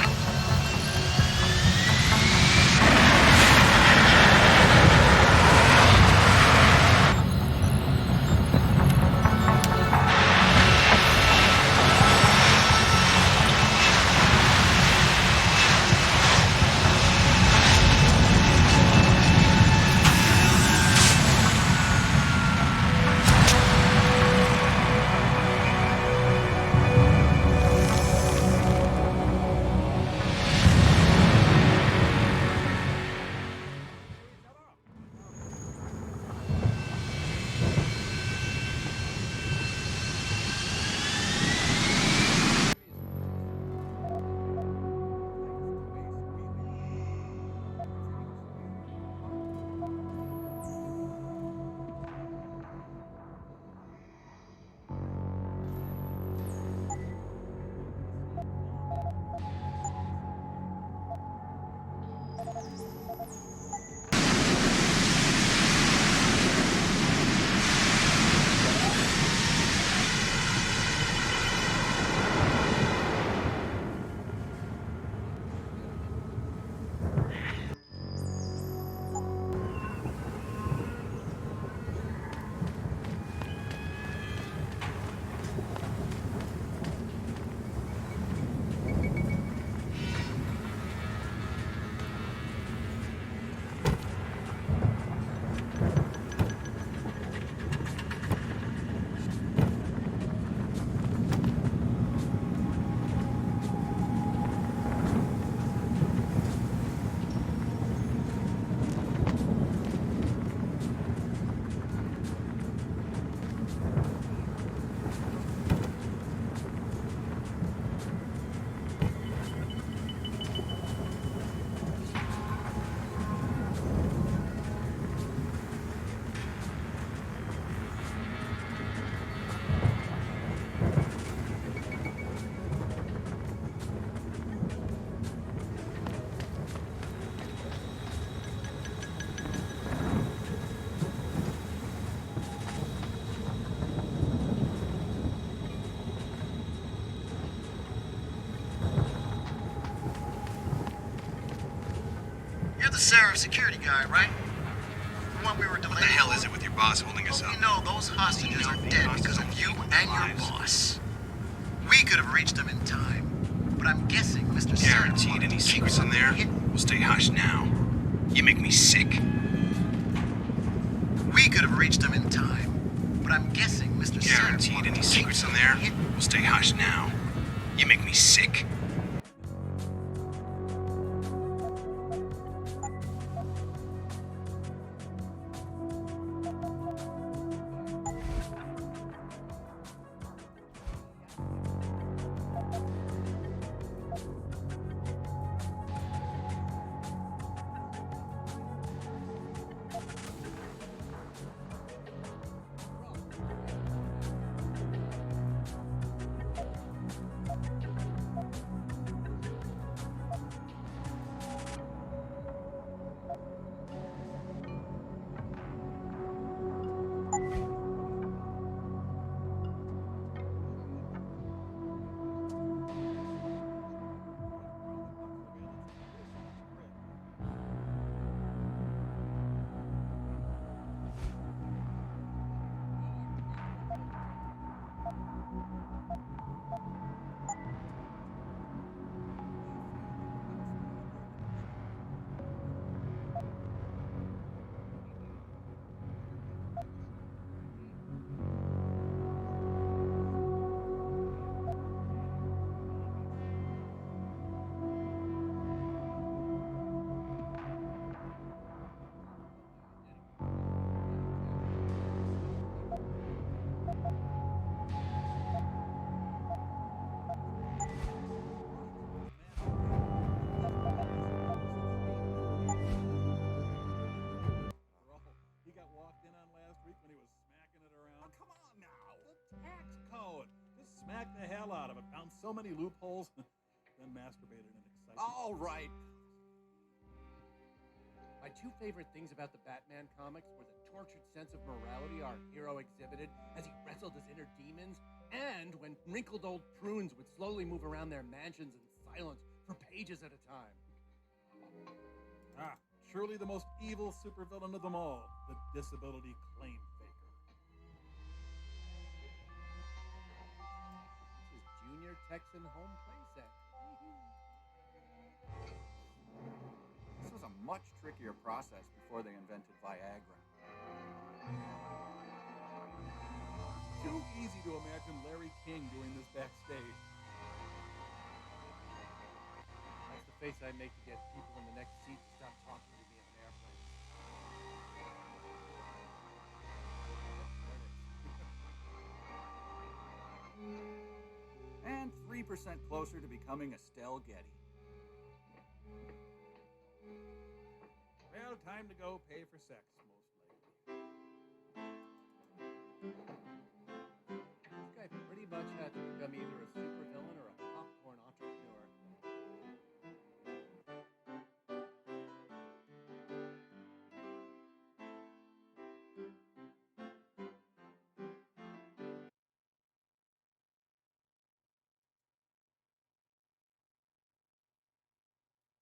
our security guy, right? The one we were delaying. What the hell is it with your boss holding us up? You know those hostages are dead because of you and your boss. We could have reached them in time, but I'm guessing Mr. Guaranteed any secrets in there will stay hush now. You make me sick. We could have reached them in time, but I'm guessing Mr. Guaranteed any secrets in there will stay hush now. You make me sick. Smacked the hell out of it. Found so many loopholes. Then masturbated in excitement. All right. My two favorite things about the Batman comics were the tortured sense of morality our hero exhibited as he wrestled his inner demons, and when wrinkled old prunes would slowly move around their mansions in silence for pages at a time. Ah, surely the most evil supervillain of them all, the disability claim faker. Junior Texan home playset. This was a much trickier process before they invented Viagra. Too easy to imagine Larry King doing this backstage. That's the face I make to get people in the next seat to stop talking to me on an airplane. And 3% closer to becoming Estelle Getty. Well, time to go pay for sex, most likely. This guy pretty much had to become either a